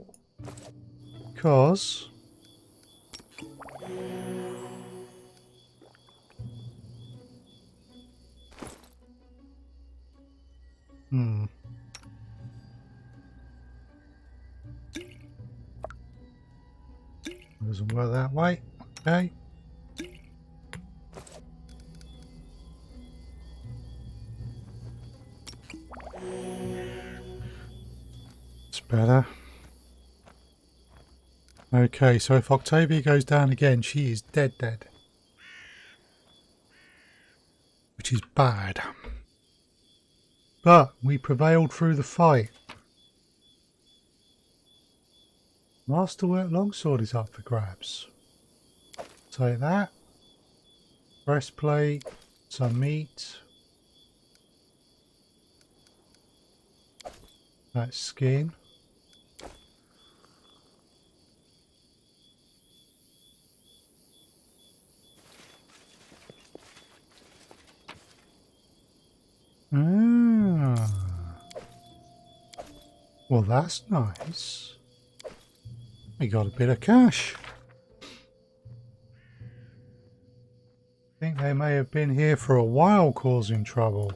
Because doesn't work that way. Okay. It's better. Okay, so if Octavia goes down again, she is dead. Which is bad. But we prevailed through the fight. Masterwork longsword is up for grabs. Take that. Breastplate, some meat. That's skin. Ah. Well, that's nice. We got a bit of cash. I think they may have been here for a while causing trouble.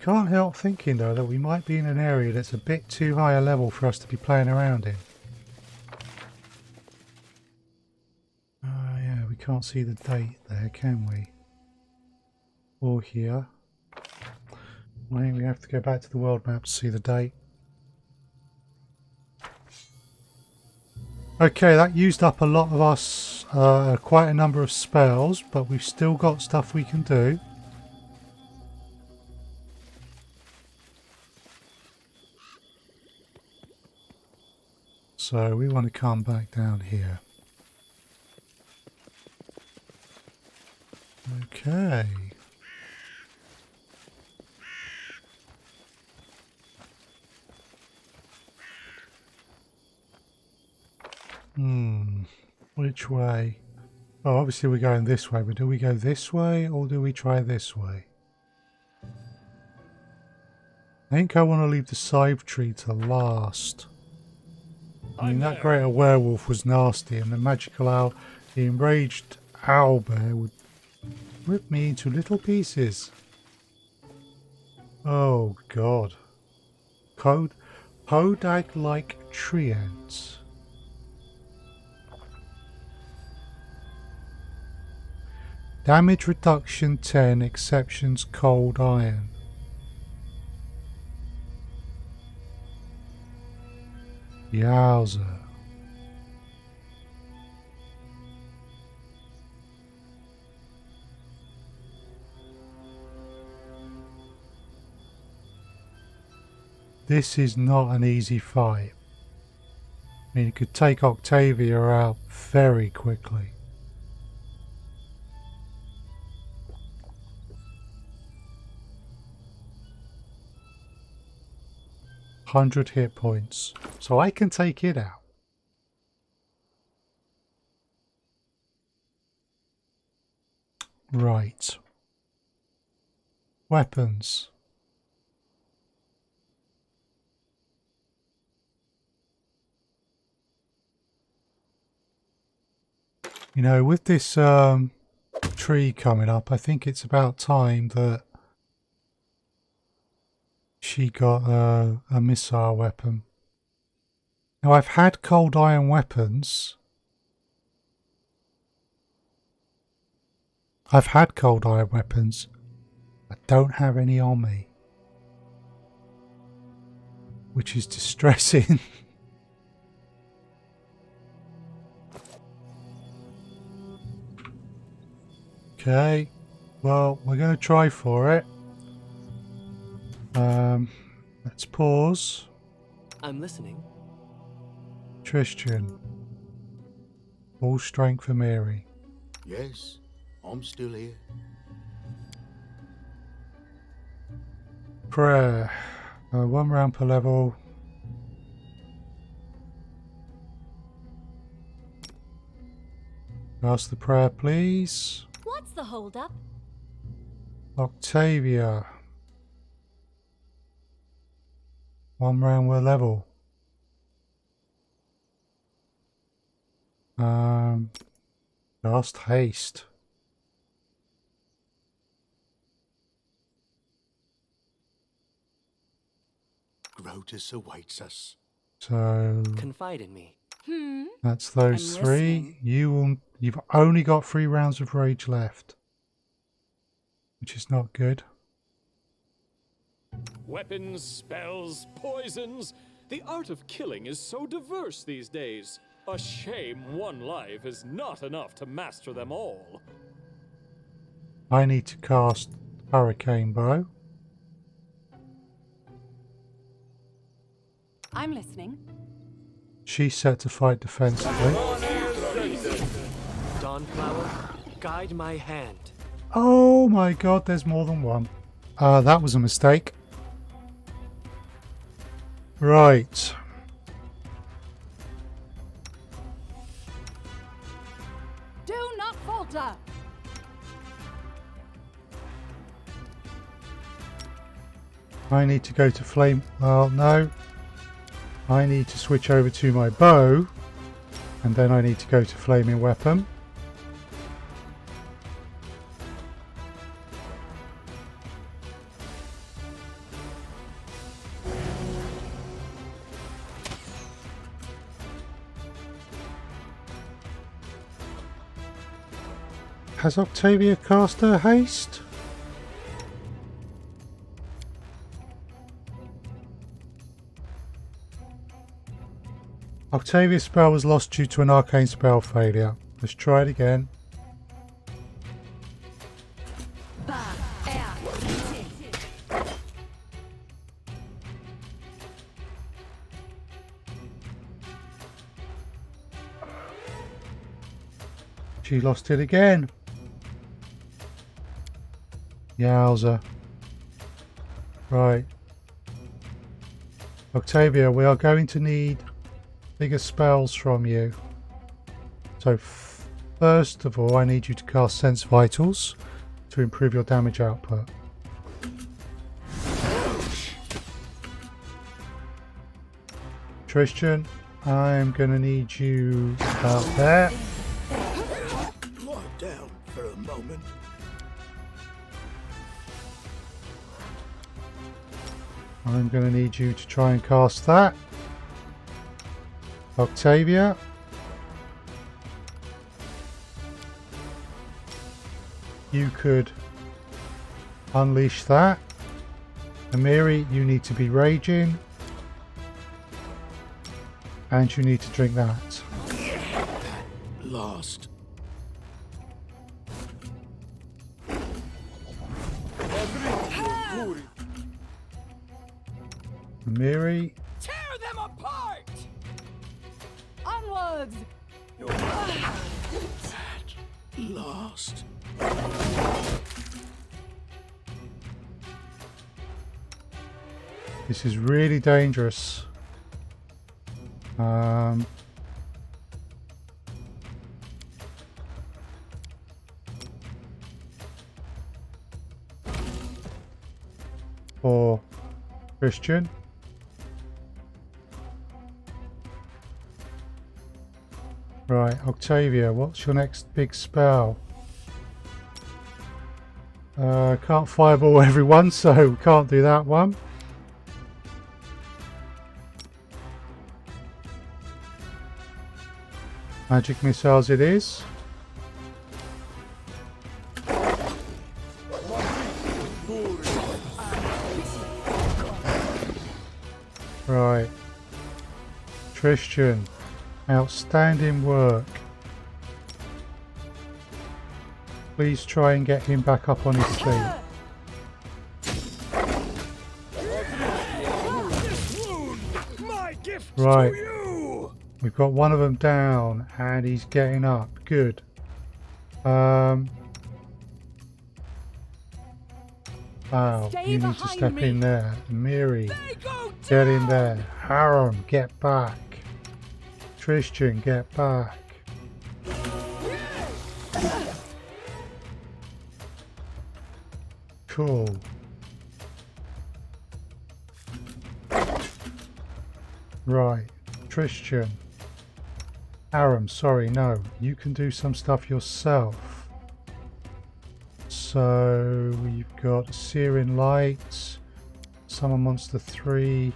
Can't help thinking though that we might be in an area that's a bit too high a level for us to be playing around in. Yeah, we can't see the date there, can we? Or here. I think we have to go back to the world map to see the date. Okay, that used up a lot of us, quite a number of spells, but we've still got stuff we can do. So we want to come back down here. Okay. Which way? Oh, obviously we're going this way, but do we go this way or do we try this way? I think I want to leave the scythe tree to last. I mean, that greater werewolf was nasty, and the magical owl, the enraged owlbear would rip me into little pieces. Oh god. Podag-like tree ants. Damage reduction 10, exceptions cold iron. Yowza. This is not an easy fight. I mean, it could take Octavia out very quickly. $100 hit points, so I can take it out. Right. Weapons. You know, with this tree coming up, I think it's about time that she got a missile weapon. Now, I've had cold iron weapons. I don't have any on me, which is distressing. Okay, well, we're going to try for it. Let's pause. I'm listening. Tristan. All strength for Mary. Yes, I'm still here. Prayer. 1 round per level. Ask the prayer, please. What's the holdup? Octavia. 1 round per level. Last haste. Grotus awaits us. So Confide in me. that's those I'm 3. listening. You've only got 3 rounds of rage left, which is not good. Weapons, spells, poisons. The art of killing is so diverse these days. A shame one life is not enough to master them all. I need to cast Hurricane Bow. I'm listening. She's set to fight defensively. Dawnflower, guide my hand. Oh my god, there's more than one. That was a mistake. Right. Do not falter. I need to go to flame. Well, no. I need to switch over to my bow. And then I need to go to flaming weapon. Has Octavia cast her haste? Octavia's spell was lost due to an arcane spell failure. Let's try it again. She lost it again. Yowza. Right. Octavia, we are going to need bigger spells from you. So first of all, I need you to cast Sense Vitals to improve your damage output. Tristan, I'm going to need you out there. Lie down for a moment. I'm going to need you to try and cast that. Octavia. You could unleash that. Amiri, you need to be raging. And you need to drink that. Lost. Amiri, Tear them apart! Onwards. Lost. this is really dangerous. For Christian. Right, Octavia, what's your next big spell? Can't fireball everyone, so can't do that one. Magic missiles it is. Right. Tristan, outstanding work. Please try and get him back up on his feet. Right. We've got one of them down and he's getting up. Good. Wow, you need to step in there. Miri, get in there. Harem, get back. Tristan, get back. Cool. Right, Tristan. Aram, sorry, no. You can do some stuff yourself. So we've got Searing Light, Summon Monster 3.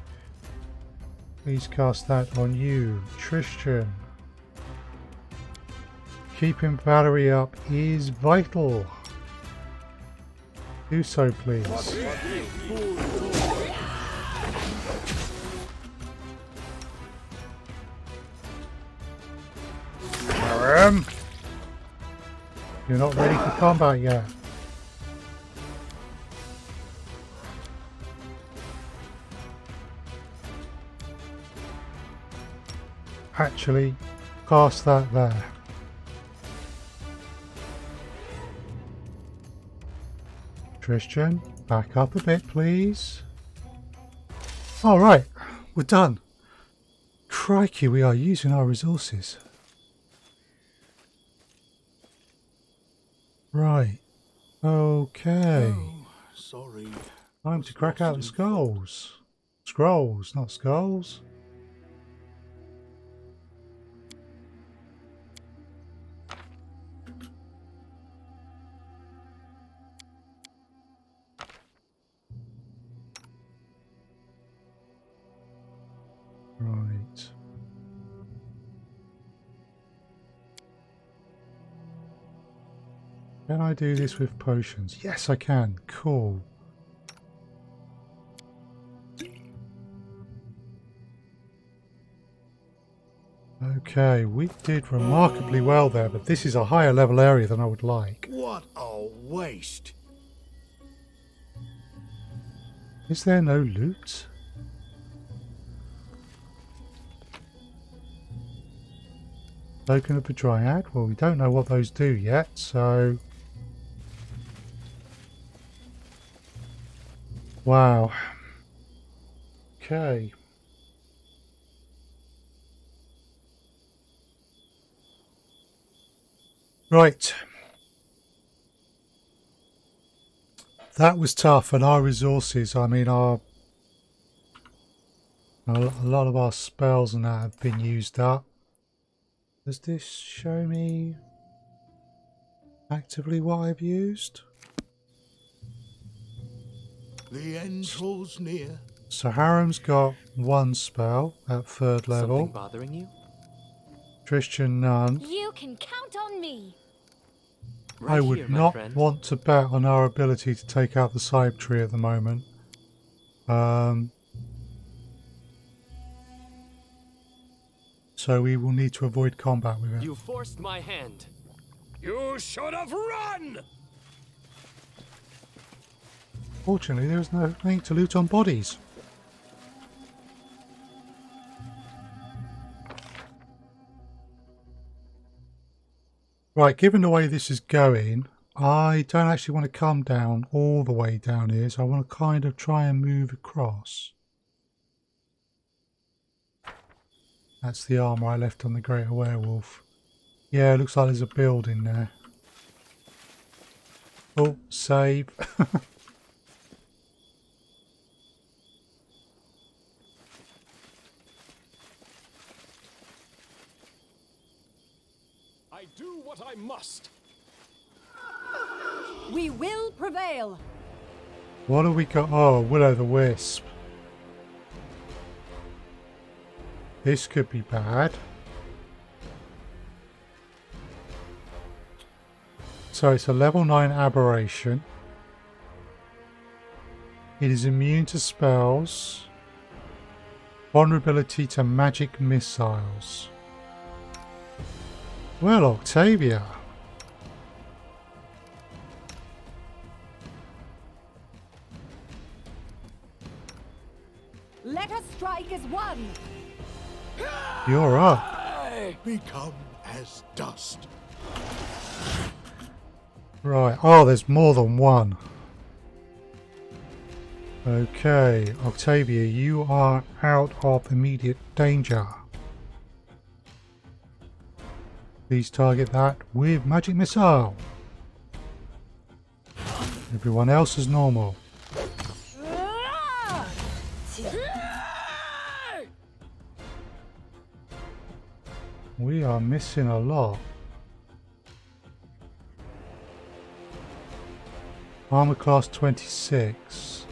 Please cast that on you. Tristan. Keeping Valerie up is vital. Do so, please. Aram! You're not ready for combat yet. Actually, cast that there. Tristan, back up a bit, please. Alright, we're done. Crikey, we are using our resources. Right. Okay. Oh, sorry. Time to crack out the skulls. Scrolls, not skulls. Right. Can I do this with potions? Yes, I can. Cool. Okay, we did remarkably well there, but this is a higher level area than I would like. What a waste. Is there no loot? Token of the Dryad? Well, we don't know what those do yet, so... Wow. Okay. Right. That was tough, and our resources, I mean, a lot of our spells and that have been used up. Does this show me actively what I've used? The end draws near. So Harem's got one spell at 3rd level. Something bothering you? Tristan none. You can count on me. Right I would here, my not friend. want to bet on our ability to take out the side tree at the moment. So we will need to avoid combat with it. You forced my hand. You should have run! Fortunately, there is nothing to loot on bodies. Right, given the way this is going, I don't actually want to come down all the way down here, so I want to kind of try and move across. That's the armour I left on the Greater Werewolf. Yeah, it looks like there's a building there. Oh, save. I do what I must. We will prevail. What have we got? Oh, Will-o'-the-Wisp. This could be bad. So it's a level 9 aberration. It is immune to spells. Vulnerability to magic missiles. Well, Octavia. Let us strike as one. You're up. Become as dust. Right. Oh, there's more than one. Okay, Octavia, you are out of immediate danger. Please target that with magic missile. Everyone else is normal. We are missing a lot. Armor class 26.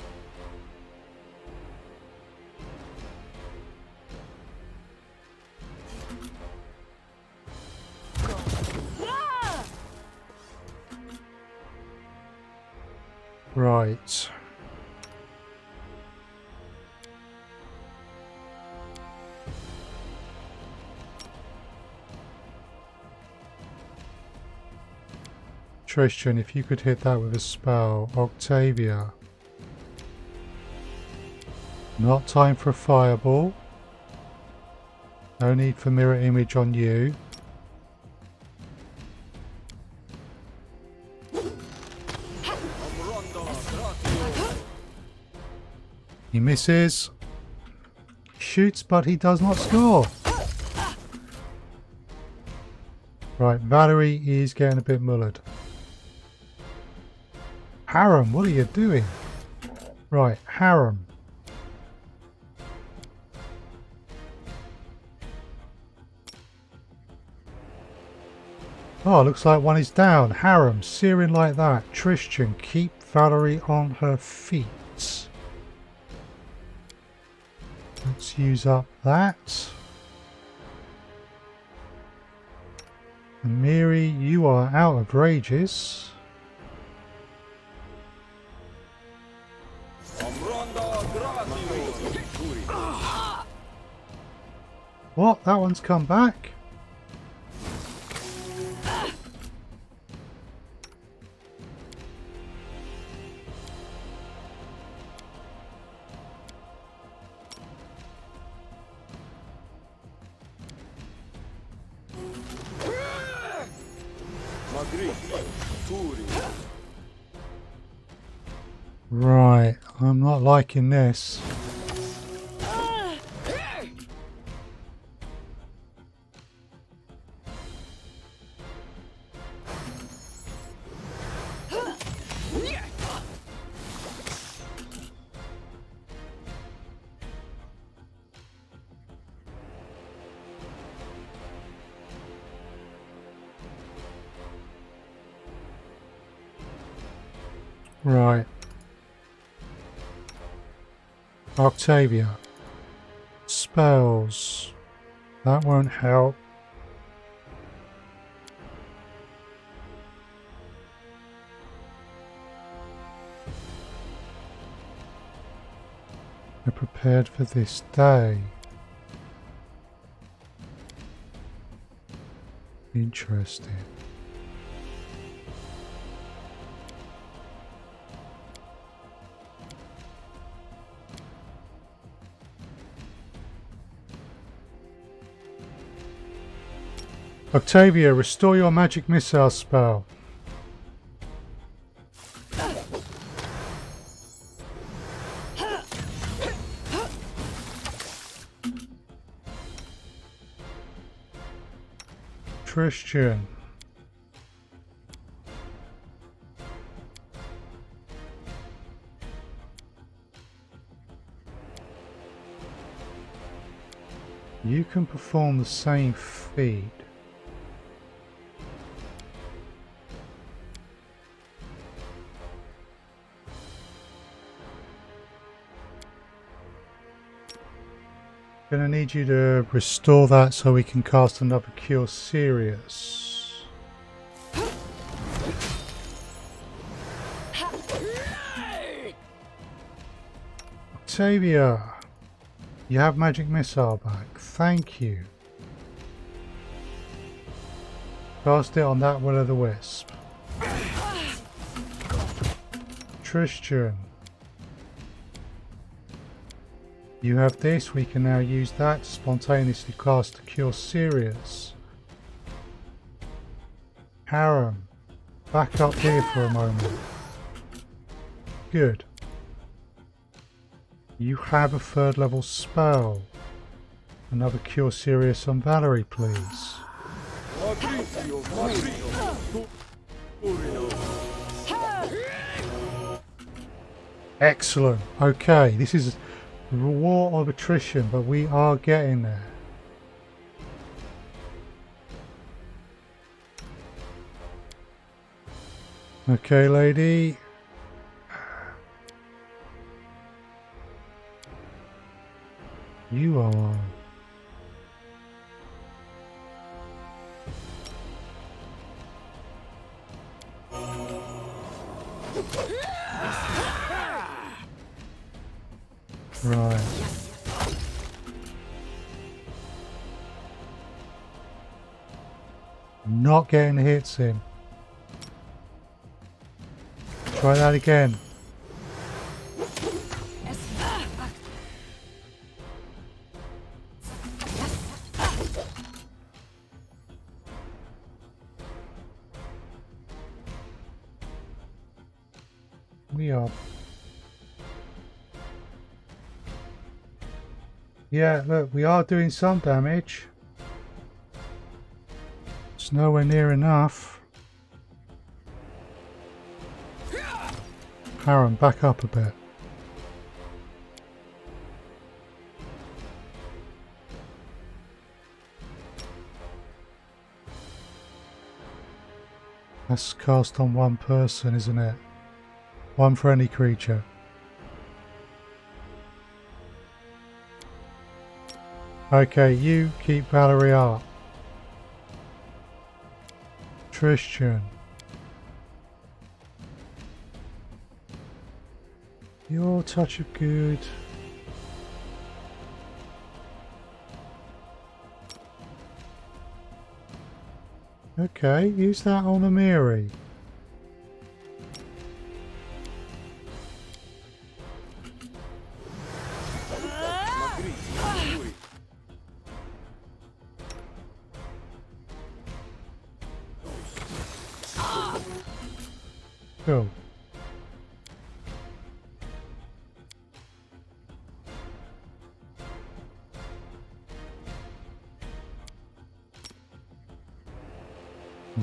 Right. Tristan, if you could hit that with a spell. Octavia. Not time for a fireball. No need for mirror image on you. He misses. Shoots, but he does not score. Right, Valerie is getting a bit mullered. Harem, what are you doing? Right, Harem. Oh, looks like one is down. Harem, searing like that. Tristan, keep Valerie on her feet. Let's use up that. And Miri, you are out of rages. What? That one's come back? Right, I'm not liking this. Right. Octavia. Spells. That won't help. We're prepared for this day. Interesting. Octavia, restore your magic missile spell. Tristan. You can perform the same feat. Gonna need you to restore that so we can cast another Cure Serious. Octavia, you have magic missile back. Thank you. Cast it on that will-o'-the-wisp. Tristan. You have this, we can now use that to spontaneously cast a Cure Serious. Aram, back up here for a moment. Good. You have a 3rd level spell. Another Cure Serious on Valerie, please. Excellent. Okay, this is a war of attrition, but we are getting there. Okay, lady. You are. Right. Not getting hits in. Try that again. We are. Yeah, look, we are doing some damage. It's nowhere near enough. Aaron, back up a bit. That's cast on one person, isn't it? One for any creature. Okay, you keep Valerie up. Tristan. Your touch of good. Okay, use that on Amiri. Cool.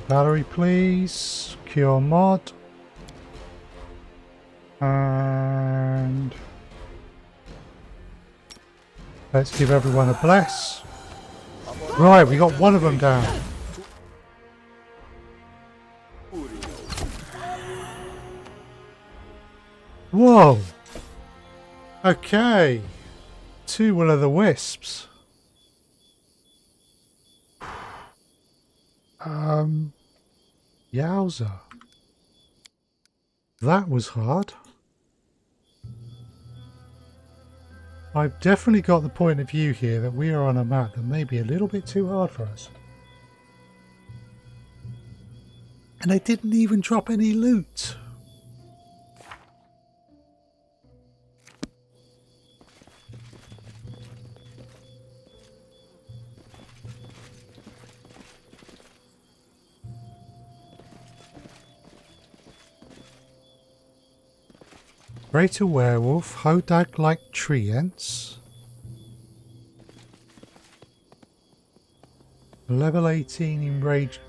Battery, please. Cure mod. And let's give everyone a bless. Right, we got one of them down. Whoa. Okay. 2 will-o'-the-wisps. Yowza. That was hard. I've definitely got the point of view here that we are on a map that may be a little bit too hard for us. And they didn't even drop any loot. Greater Werewolf, Hodag-like Treants. Level 18 Enraged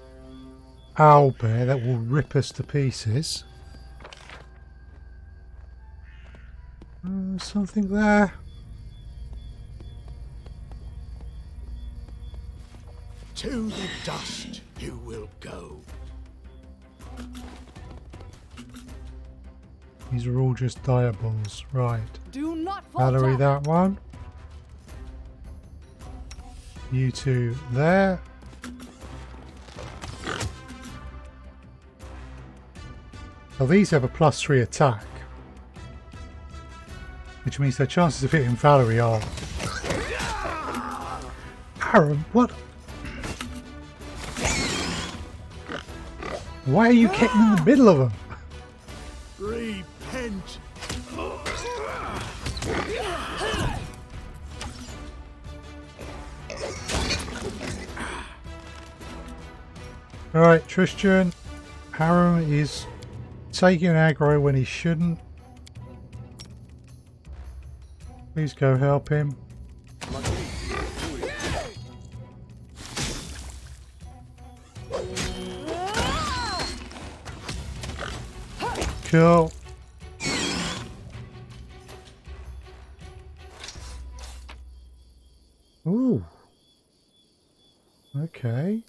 Owlbear that will rip us to pieces. Something there. To the dust you will go. These are all just diables, right. Do not Valerie, falter. that one. You two there. Well, these have a +3 attack, which means their chances of hitting Valerie are... Aaron, what? Why are you getting in the middle of them? Repent. Alright, Tristan. Harem is taking aggro when he shouldn't. Please go help him. Cool. Ooh. Okay.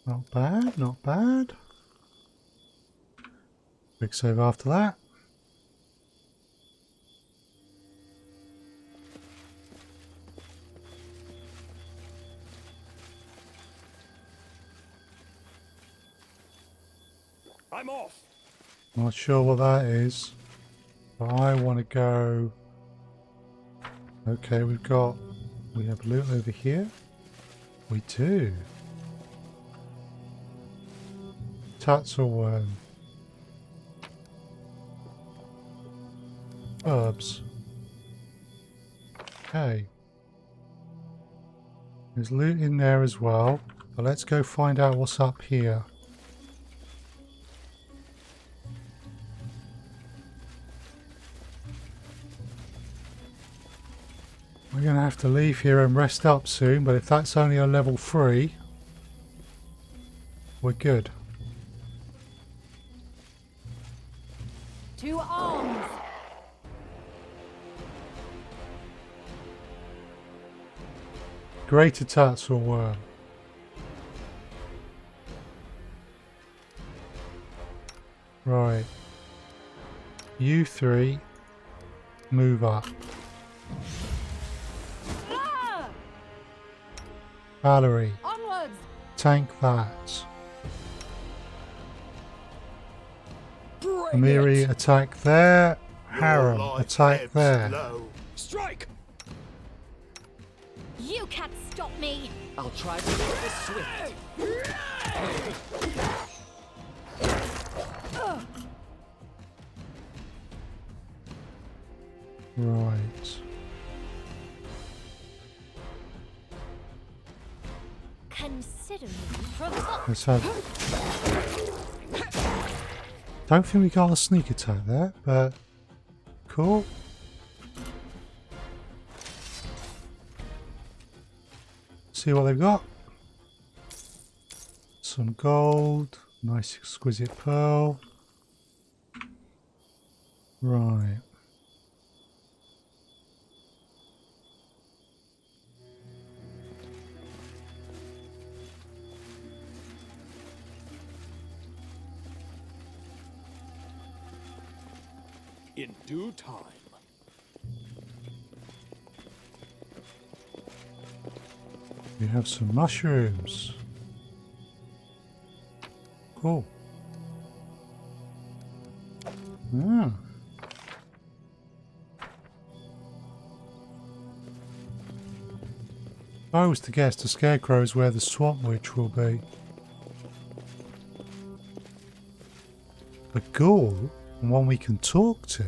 Not bad, not bad. Quick save after that. I'm off. Not sure what that is, but I want to go. Okay, we have loot over here. We do. Tatzel worm. Herbs. Okay. There's loot in there as well, but let's go find out what's up here. We're going to have to leave here and rest up soon, but if that's only a level 3, we're good. To arms! Greater Tatzel worm. Right. You three, move up. Ah! Valerie, Onwards! tank that. Bring Amiri, it. attack there. Your Harem, life attack ebbs there. low. Strike. You can't stop me! I'll try to make this swift. Right. Consider me provoked. Let's have... Don't think we got a sneak attack there, but cool. See what they've got. Some gold, nice exquisite pearl. Right. In due time. We have some mushrooms. Cool. Ah. If I was to guess, the scarecrow is where the swamp witch will be. A ghoul, and one we can talk to.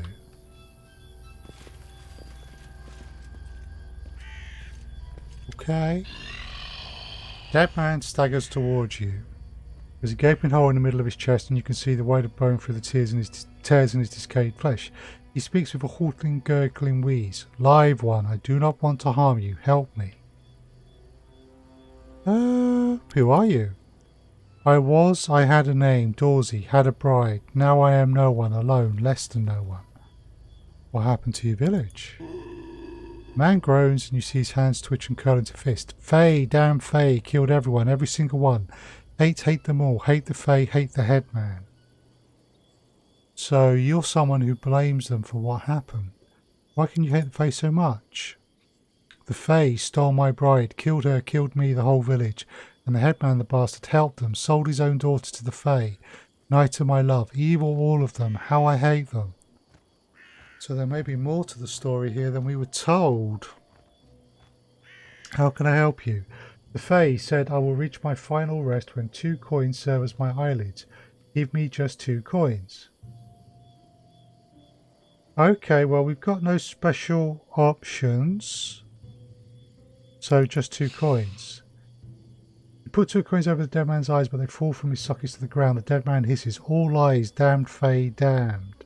Okay. Dead man staggers towards you. There's a gaping hole in the middle of his chest, and you can see the weight of bone through the tears in his decayed flesh. He speaks with a halting, gurgling wheeze. Live one, I do not want to harm you. Help me. Who are you? I had a name, Dorsey, had a bride. Now I am no one, alone, less than no one. What happened to your village? Man groans and you see his hands twitch and curl into fist. Faye, damn Faye, killed everyone, every single one. Hate them all. Hate the Fae, hate the headman. So you're someone who blames them for what happened. Why can you hate the Fae so much? The Fae stole my bride, killed her, killed me, the whole village. And the headman, the bastard, helped them, sold his own daughter to the Fae. Night of my love, evil all of them, how I hate them. So there may be more to the story here than we were told. How can I help you? The Fae said I will reach my final rest when 2 coins serve as my eyelids. Give me just 2 coins. Okay, well we've got no special options. So just 2 coins. You put 2 coins over the dead man's eyes, but they fall from his sockets to the ground. The dead man hisses, "All lies, damned Fae, damned."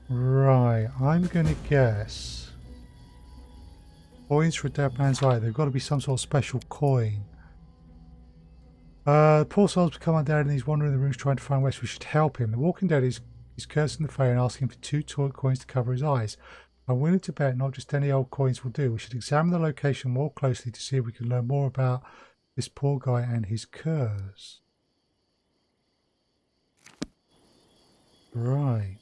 Right, I'm going to guess. Coins for a dead man's eye. They've got to be some sort of special coin. Poor soul's become undead and he's wandering the rooms trying to find West. We should help him. The Walking Dead is cursing the Fae and asking him for 2 toilet coins to cover his eyes. I'm willing to bet not just any old coins will do. We should examine the location more closely to see if we can learn more about this poor guy and his curse. Right.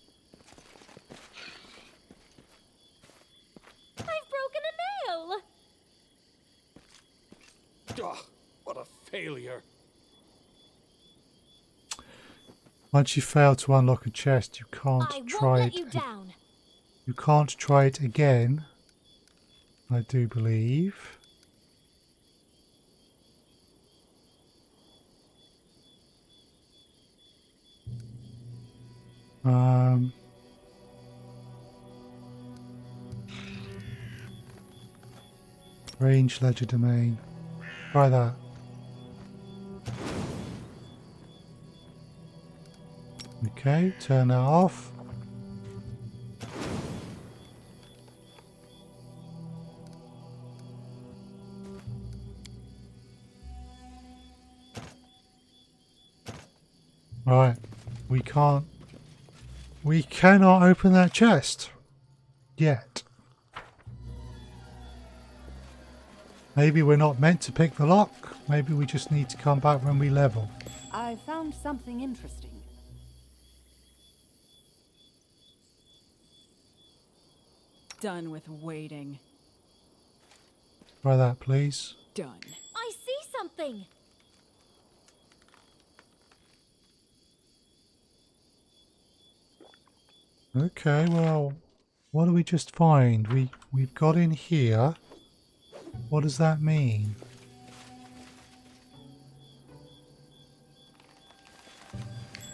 I've broken a nail! Ugh, what a failure. Once you fail to unlock a chest, you can't I try won't it. let you down. You can't try it again, I do believe. Range ledger domain. Try that. Okay, turn that off. Right, we cannot open that chest yet. Maybe we're not meant to pick the lock. Maybe we just need to come back when we level. I found something interesting. Done with waiting. Try that, please. Done. I see something! Okay, well, what do we just find? We've got in here. What does that mean?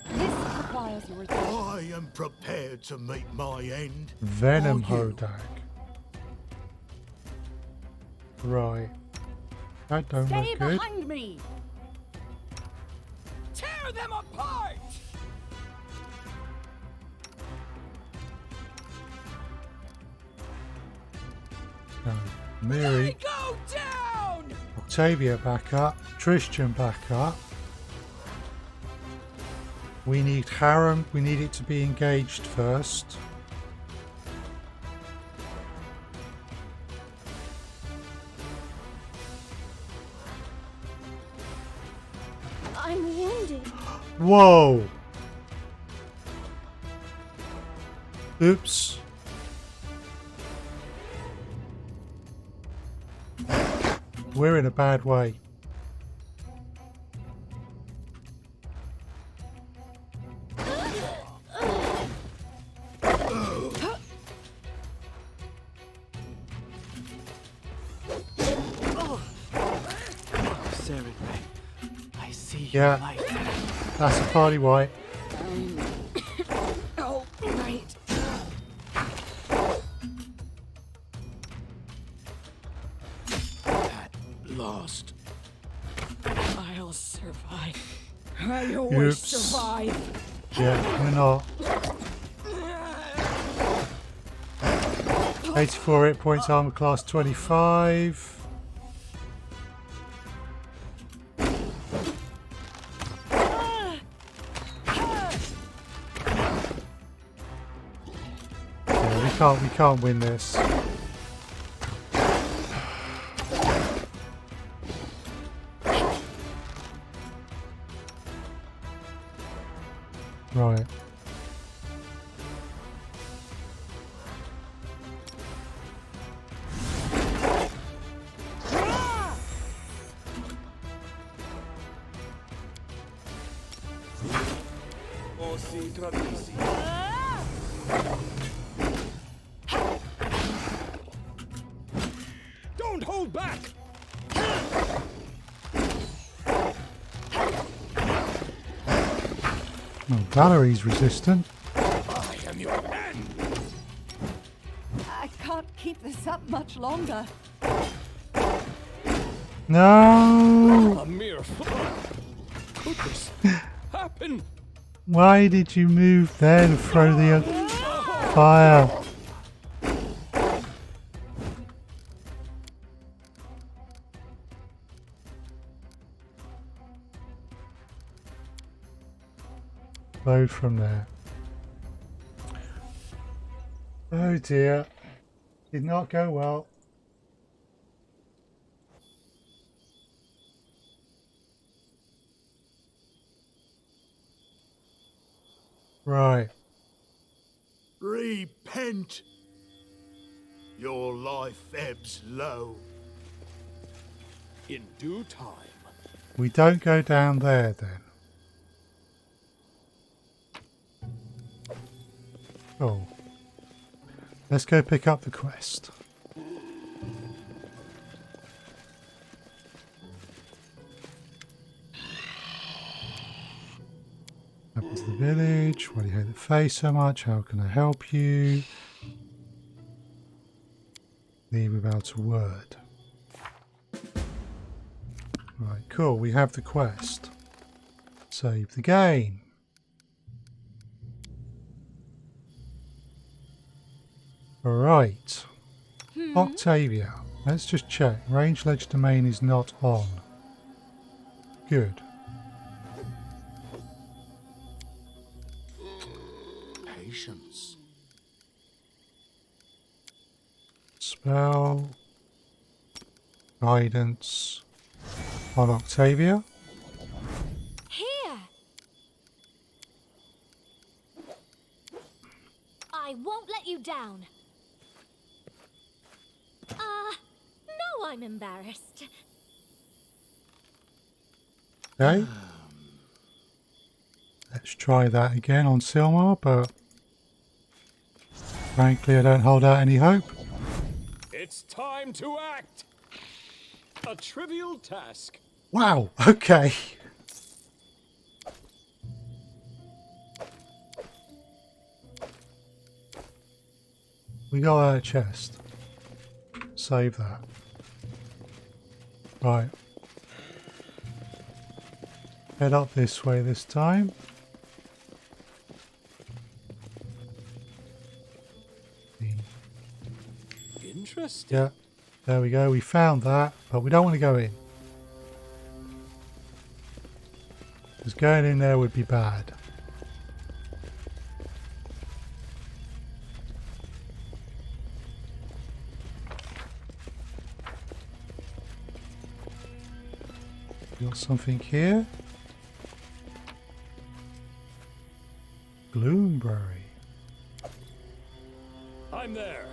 This requires your attention. I am prepared to meet my end. Venom Are you? Hodag. Right. That don't Stay look good. behind me! Tear them apart! Miri. Go down! Octavia back up. Tristan back up. We need Harem. We need it to be engaged first. I'm wounded. Whoa! Oops. We're in a bad way. Saren, I see Yeah. your light. That's a party white. Oh, right. At last. I'll survive. I always Oops. survive. Yeah, we're not. 84 hit points, armor class 25. Yeah, we can't win this. Right. Don't hold back! Oh, Valerie's resistant. I am your end! I can't keep this up much longer. No! A mere could this happen? Why did you move there to throw the fire? Load from there. Oh dear. Did not go well. Right. Repent. Your life ebbs low. In due time. We don't go down there then. Cool. Let's go pick up the quest. Up into the village. Why do you hate the face so much? How can I help you? Leave without a word. Right, cool. We have the quest. Save the game. Alright. Octavia. Let's just check. Range ledge domain is not on. Good. Patience. Spell. Guidance. On Octavia. Here! I won't let you down. No, I'm embarrassed. Okay. Let's try that again on Silmar, but frankly I don't hold out any hope. It's time to act. A trivial task. Wow, okay. We got a chest. Save that. Right. Head up this way this time. Interesting. Yeah, there we go. We found that, but we don't want to go in. Because going in there would be bad. Got something here. Gloomberry. I'm there.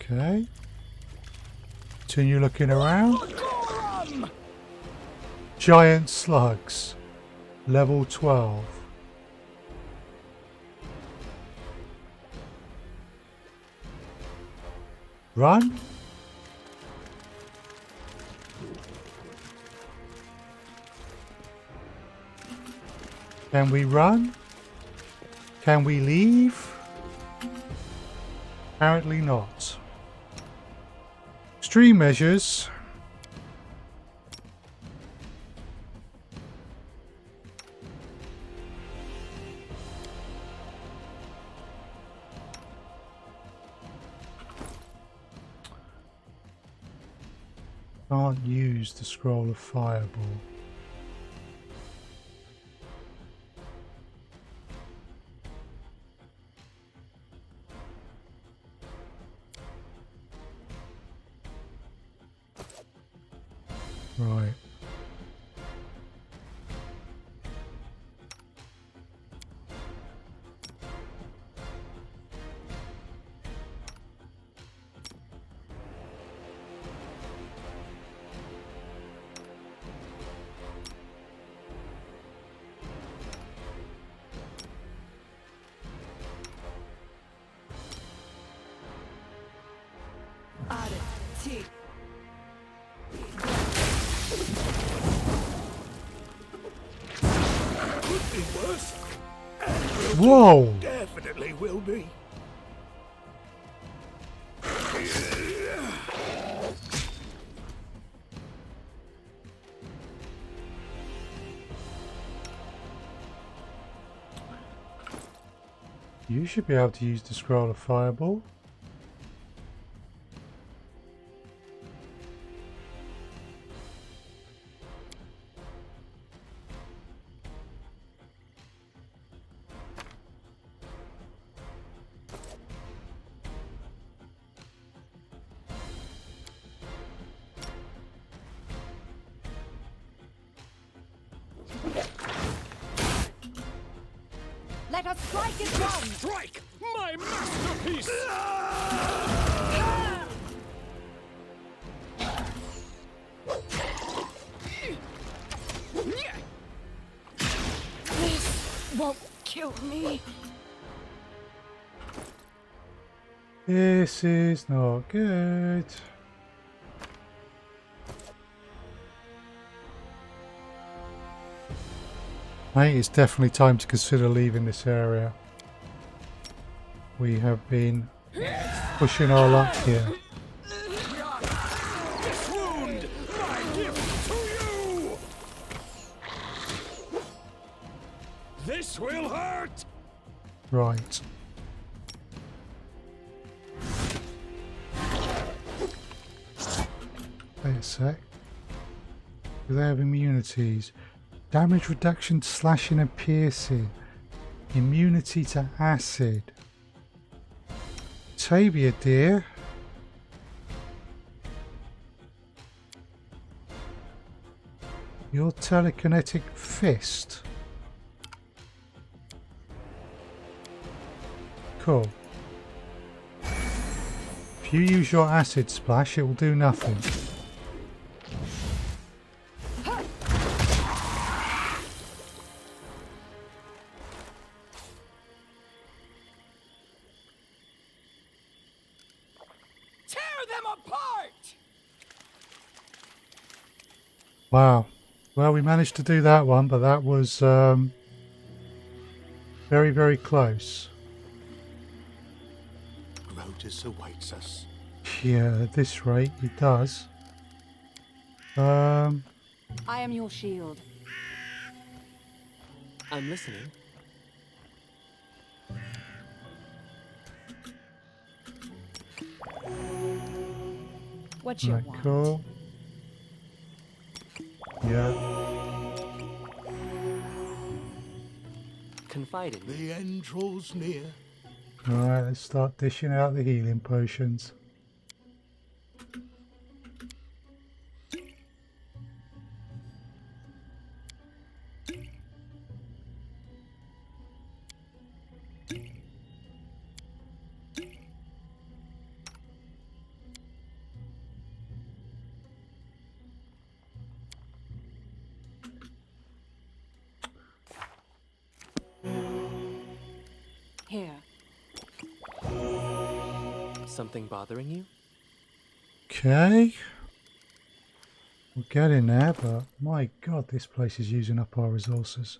Okay. Continue looking around. Giant slugs. Level 12. Run. Can we run? Can we leave? Apparently not. Extreme measures. Can't use the scroll of fireball. Right. Whoa! Definitely will be. You should be able to use the scroll of fireball. Let us strike as one! Strike! My masterpiece! This won't kill me. This is not good. Mate, it's definitely time to consider leaving this area. We have been pushing our luck here. This wound! My gift to you! This will hurt! Right. Wait a sec. Do they have immunities? Damage reduction, slashing and piercing. Immunity to acid. Tavia, dear. Your telekinetic fist. Cool. If you use your acid splash, it will do nothing. Tear them apart! Wow. Well, we managed to do that one, but that was very, very close. Grotus awaits us. Yeah, at this rate, it does. I am your shield. I'm listening. What you Right, want? cool. Yeah. Confide in me. The end draws near. Alright, let's start dishing out the healing potions. Here. Something bothering you? Okay. We'll get in there, but my god, this place is using up our resources.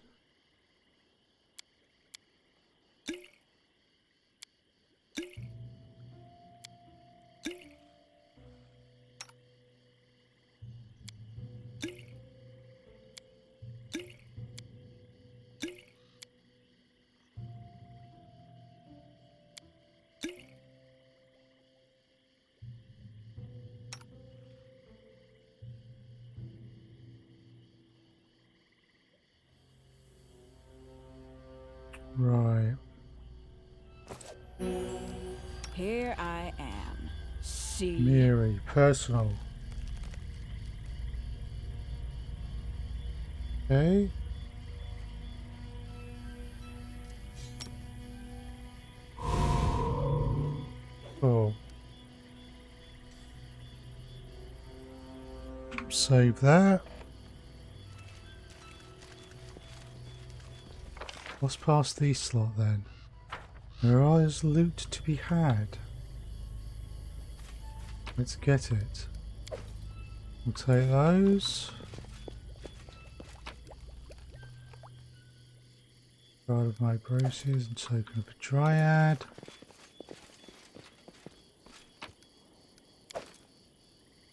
Right. Here I am. See. Miri, personal. Okay. Cool. Save that. What's past the slot then? There is loot to be had. Let's get it. We'll take those. God of my bruises and token of a dryad.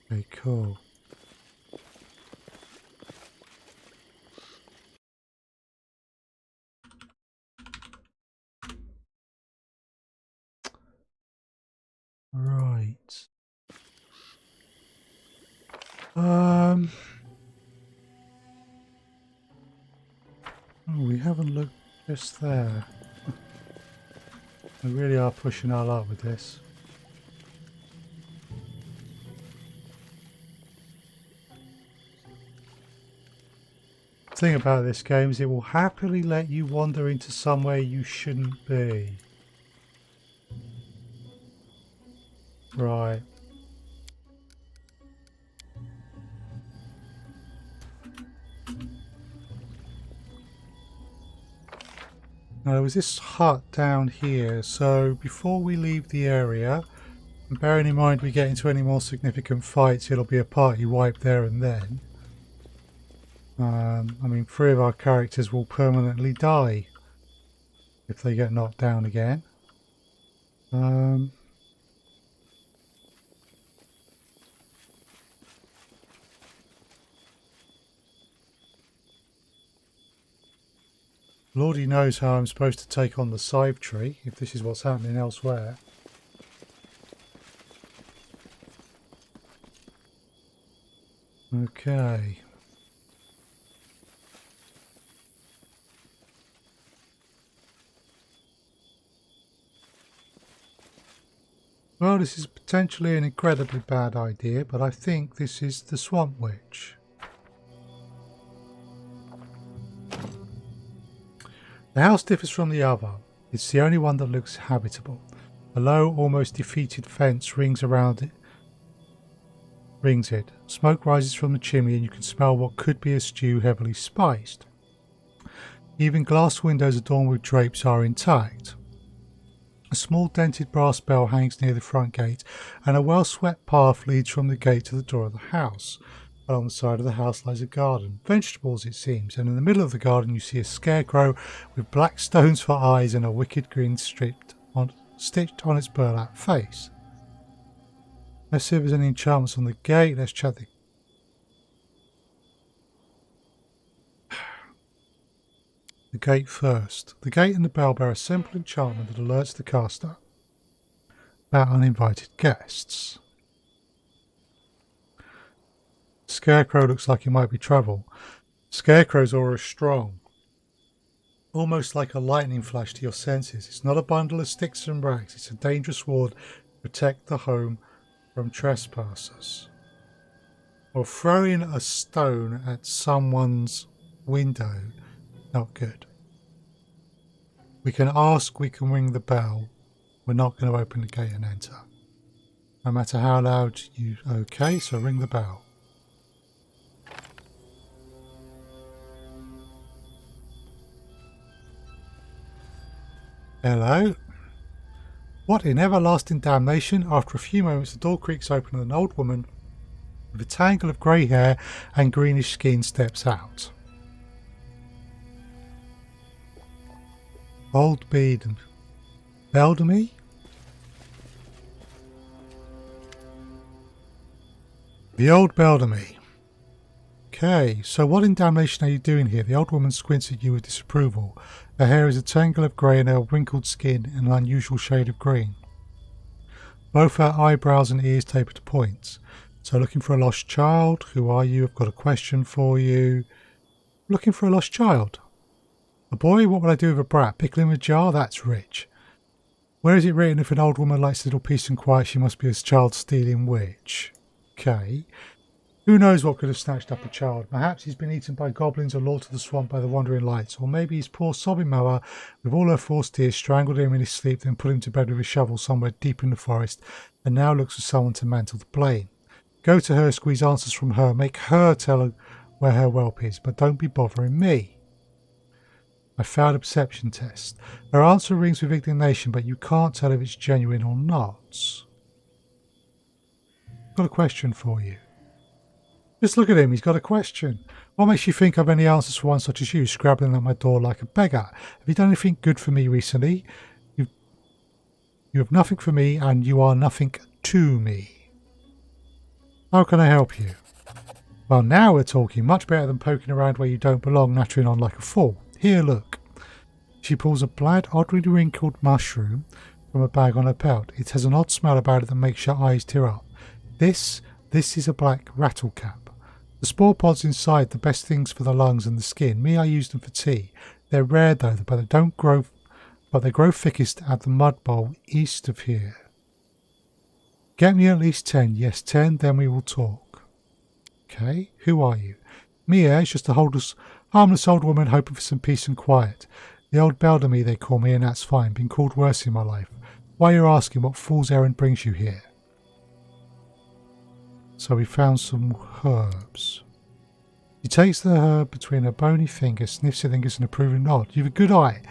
Okay, cool. Right. Oh, we haven't looked just there. We really are pushing our luck with this. The thing about this game is it will happily let you wander into somewhere you shouldn't be. Right. Now there was this hut down here, so before we leave the area, and bearing in mind we get into any more significant fights, it'll be a party wipe there and then. I mean, 3 of our characters will permanently die if they get knocked down again. Lordy knows how I'm supposed to take on the scythe tree, if this is what's happening elsewhere. Okay. Well, this is potentially an incredibly bad idea, but I think this is the Swamp Witch. The house differs from the other. It's the only one that looks habitable. A low, almost defeated fence rings it. Smoke rises from the chimney and you can smell what could be a stew heavily spiced. Even glass windows adorned with drapes are intact. A small dented brass bell hangs near the front gate, and a well-swept path leads from the gate to the door of the house. Along the side of the house lies a garden. Vegetables, it seems, and in the middle of the garden you see a scarecrow with black stones for eyes and a wicked grin stitched on its burlap face. Let's see if there's any enchantments on the gate. Let's check the gate first. The gate and the bell bear a simple enchantment that alerts the caster about uninvited guests. Scarecrow looks like it might be trouble. Scarecrow's aura is strong, almost like a lightning flash to your senses. It's not a bundle of sticks and rags. It's a dangerous ward to protect the home from trespassers. Or throwing a stone at someone's window, not good. We can ask, we can ring the bell. We're not going to open the gate and enter. No matter how loud you... Okay, so ring the bell. Hello? What in everlasting damnation? After a few moments the door creaks open and an old woman with a tangle of grey hair and greenish skin steps out. Old Beard. Beldamy? The old Beldamy. Okay, so what in damnation are you doing here? The old woman squints at you with disapproval. Her hair is a tangle of grey and her wrinkled skin an unusual shade of green. Both her eyebrows and ears taper to points. So looking for a lost child? Who are you? I've got a question for you. Looking for a lost child. A boy? What would I do with a brat? Pickle him in a jar? That's rich. Where is it written if an old woman likes a little peace and quiet she must be a child-stealing witch? Okay. Who knows what could have snatched up a child? Perhaps he's been eaten by goblins or lured to the swamp by the wandering lights. Or maybe his poor sobbing mother, with all her forced tears, strangled him in his sleep, then put him to bed with a shovel somewhere deep in the forest, and now looks for someone to mantle the blame. Go to her, squeeze answers from her, make her tell her where her whelp is, but don't be bothering me. I failed a perception test. Her answer rings with indignation, but you can't tell if it's genuine or not. I've got a question for you. Just look at him, he's got a question. What makes you think I've any answers for one such as you, scrabbling at my door like a beggar? Have you done anything good for me recently? You have nothing for me, and you are nothing to me. How can I help you? Well, now we're talking. Much better than poking around where you don't belong, nattering on like a fool. Here, look. She pulls a black, oddly wrinkled mushroom from a bag on her belt. It has an odd smell about it that makes your eyes tear up. This is a black rattlecap. The spore pods inside the best things for the lungs and the skin. Me, I use them for tea. They're rare though, but they grow thickest at the mud bowl east of here. Get me at least 10. Yes, 10, then we will talk. Okay, who are you? Mia is just a harmless old woman hoping for some peace and quiet. The old Beldamy they call me, and that's fine. Been called worse in my life. Why you're asking what fool's errand brings you here? So we found some herbs. She takes the herb between her bony fingers, sniffs it and gives an approving nod. You've a good eye.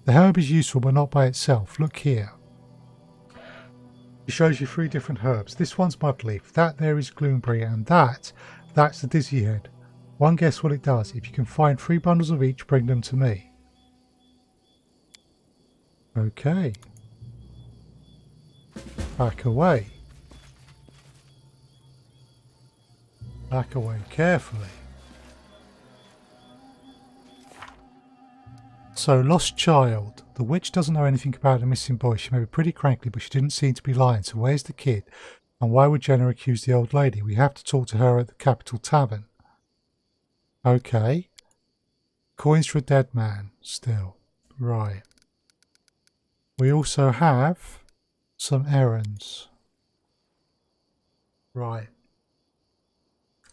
The herb is useful, but not by itself. Look here. It shows you 3 different herbs. This one's mudleaf, that there is gloomberry, and that's the dizzy head. One guess what it does. If you can find 3 bundles of each, bring them to me. Okay. Back away. Back away carefully. So, lost child. The witch doesn't know anything about the missing boy. She may be pretty cranky, but she didn't seem to be lying. So where's the kid? And why would Jenna accuse the old lady? We have to talk to her at the Capital Tavern. Okay. Coins for a dead man. Still. Right. We also have some errands. Right.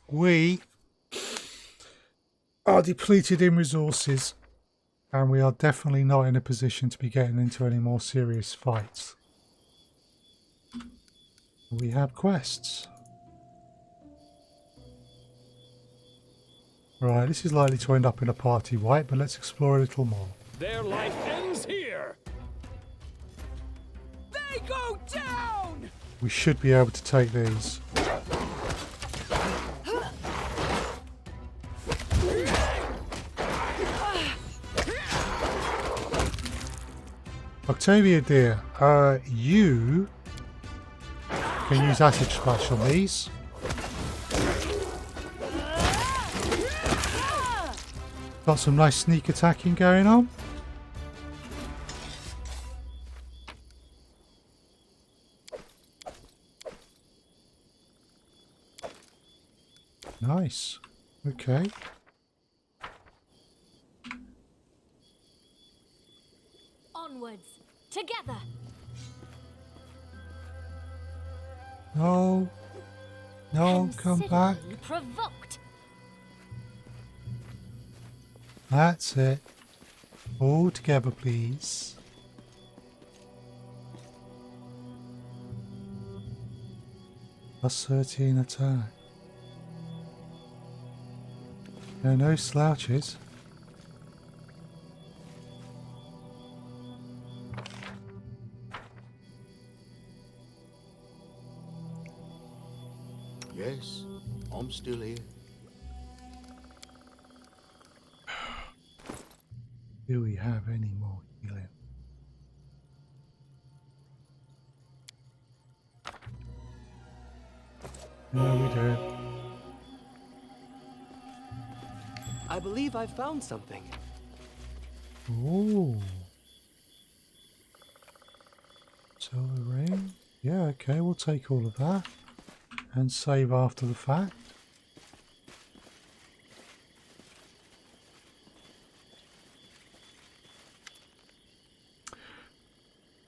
We are depleted in resources. And we are definitely not in a position to be getting into any more serious fights. We have quests. Right, this is likely to end up in a party wipe, but let's explore a little more. Their life ends here! They go down! We should be able to take these. Octavia dear, you can use acid splash on these. Got some nice sneak attacking going on. Nice. Okay. Onwards, together. No. No, come back. Consider me provoked. That's it. All together, please. +13 attack. No slouches. Yes, I'm still here. Do we have any more healing? No, we don't. I believe I've found something. Ooh. Silver ring. Yeah, okay, we'll take all of that. And save after the fact.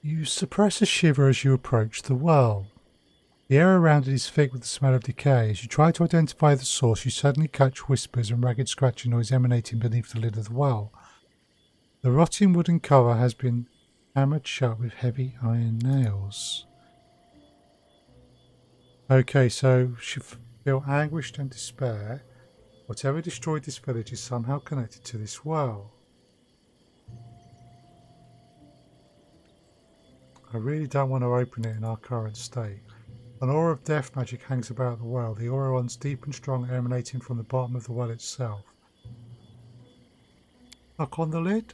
You suppress a shiver as you approach the well. The air around it is thick with the smell of decay. As you try to identify the source, you suddenly catch whispers and ragged scratching noise emanating beneath the lid of the well. The rotting wooden cover has been hammered shut with heavy iron nails. Okay, so she feel anguished and despair. Whatever destroyed this village is somehow connected to this well. I really don't want to open it in our current state. An aura of death magic hangs about the well. The aura runs deep and strong, emanating from the bottom of the well itself. Lock on the lid?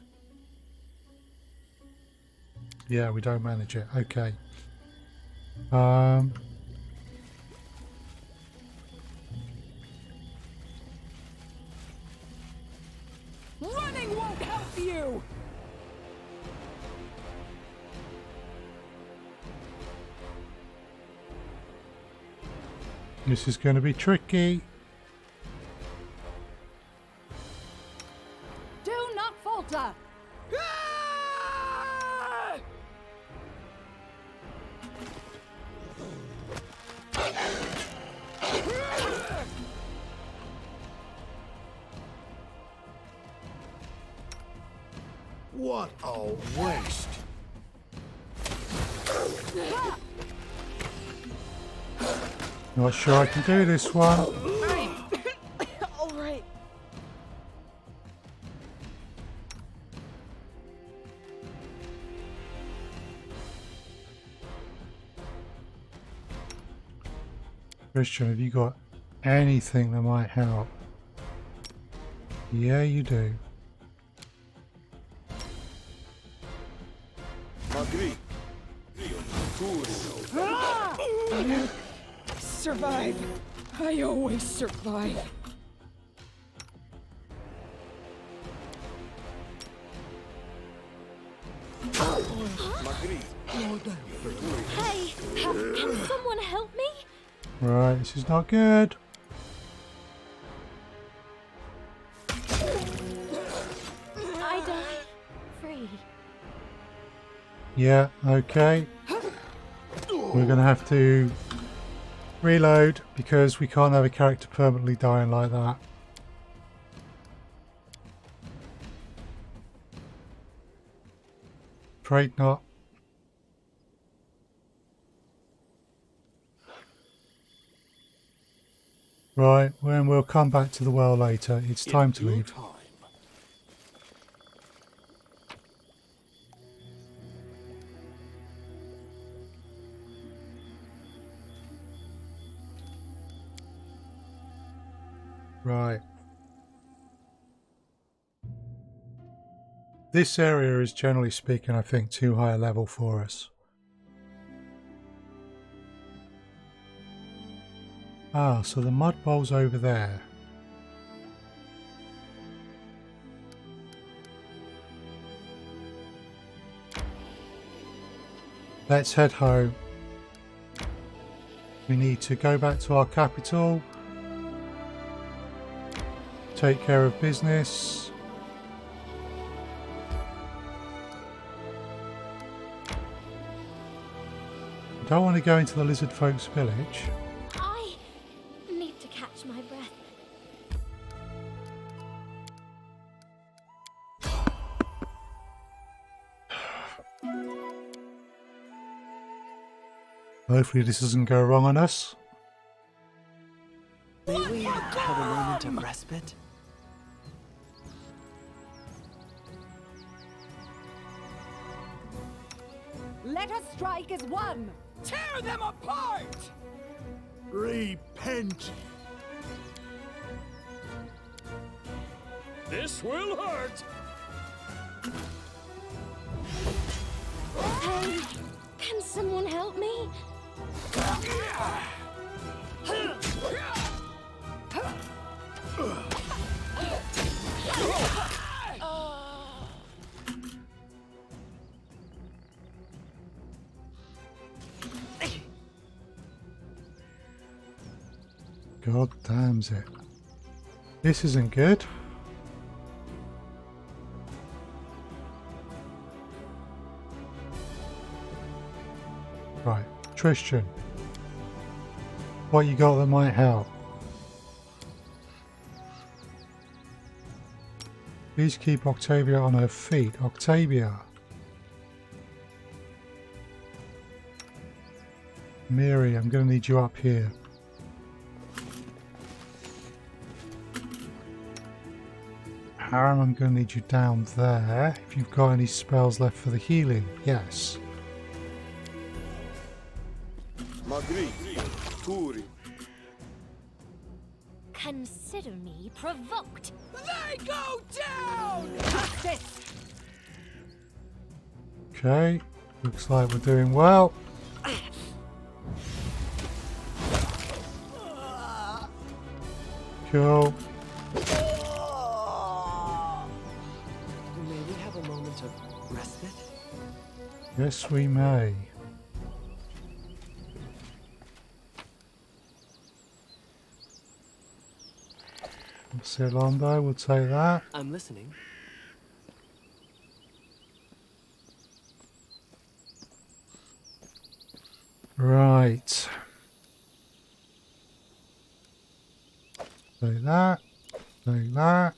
Yeah, we don't manage it. Okay. Running won't help you! This is going to be tricky. Do not falter! What a waste! Not sure I can do this one. All right. Christian, have you got anything that might help? Yeah, you do. Survive. I always survive. Hey, can someone help me? Right, this is not good. I die free. Yeah, okay. We're going to have to reload because we can't have a character permanently dying like that. Afraid not. Right, when we'll come back to the well later. It's time to leave. Right. This area is, generally speaking, I think, too high a level for us. Ah, so the mud bowl's over there. Let's head home. We need to go back to our capital. Take care of business. I don't want to go into the lizard folks' village. I need to catch my breath. Hopefully this doesn't go wrong on us. May we have a moment of respite? Let us strike as one! Tear them apart! Repent! This will hurt! Hey, can someone help me? God damns it. This isn't good. Right, Tristan. What you got that might help? Please keep Octavia on her feet. Octavia. Miri, I'm going to need you up here. Harem, I'm going to need you down there. If you've got any spells left for the healing, yes. Agreed. Turi. Consider me provoked. They go down! Justice! Okay, looks like we're doing well. Cool. May we have a moment of respite? Yes, we may. Celondo would say that. I'm listening. Right. Say that. Say that.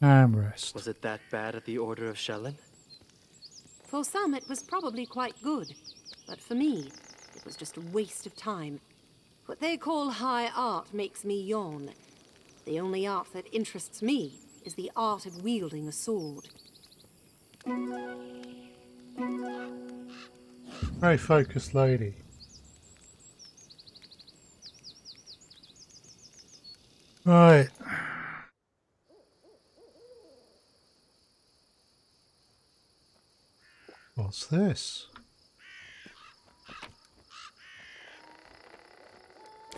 Armrest. Was it that bad at the Order of Shellen? For some, it was probably quite good. But for me, it was just a waste of time. What they call high art makes me yawn. The only art that interests me is the art of wielding a sword. Very focused lady. Right. What's this?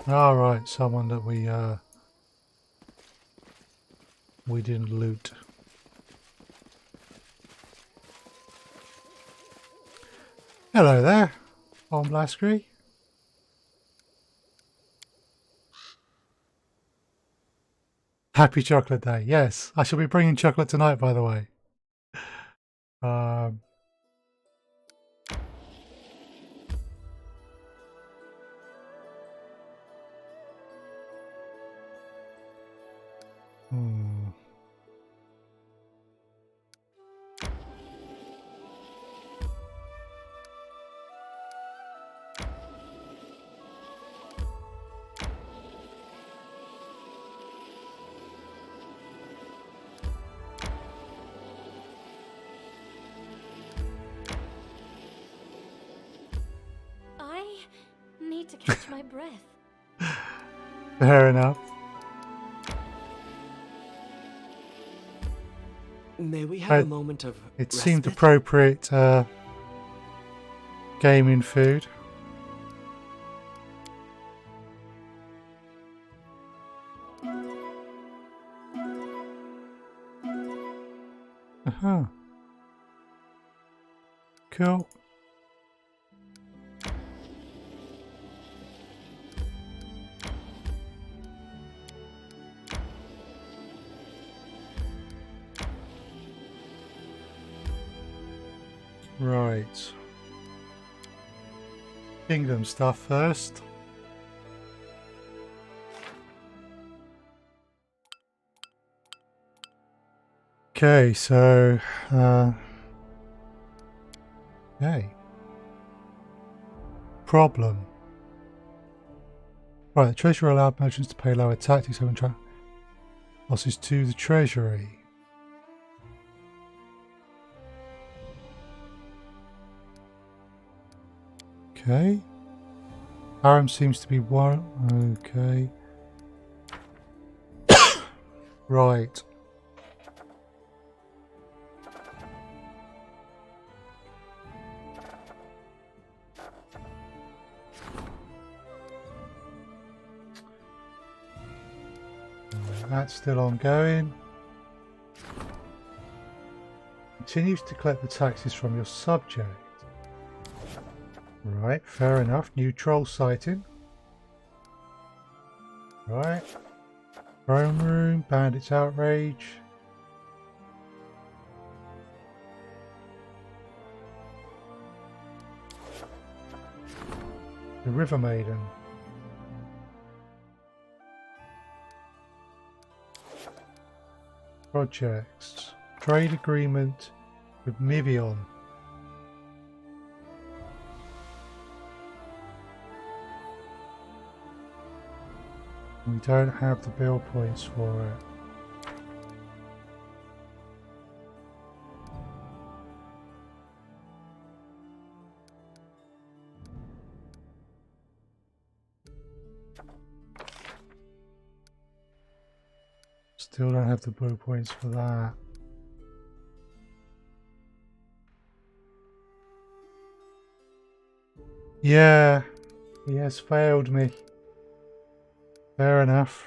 All right, someone that we didn't loot. Hello there, on Blaskery. Happy Chocolate Day. Yes, I shall be bringing chocolate tonight, by the way. I need to catch my breath. Fair enough. May we have a moment of It seemed respite? appropriate gaming food. Uh-huh. Cool. Right. Kingdom stuff first. Okay, so okay. Problem. Right, the treasury allowed merchants to pay lower taxes and track losses to the treasury. Okay. Aram seems to be one. Okay. Right. That's still ongoing. Continues to collect the taxes from your subject. Right, fair enough. New troll sighting. Right. Throne room, bandits outrage. The River Maiden. Projects. Trade agreement with Mivion. We don't have the build points for it. Still don't have the blue points for that. Yeah, he has failed me. Fair enough.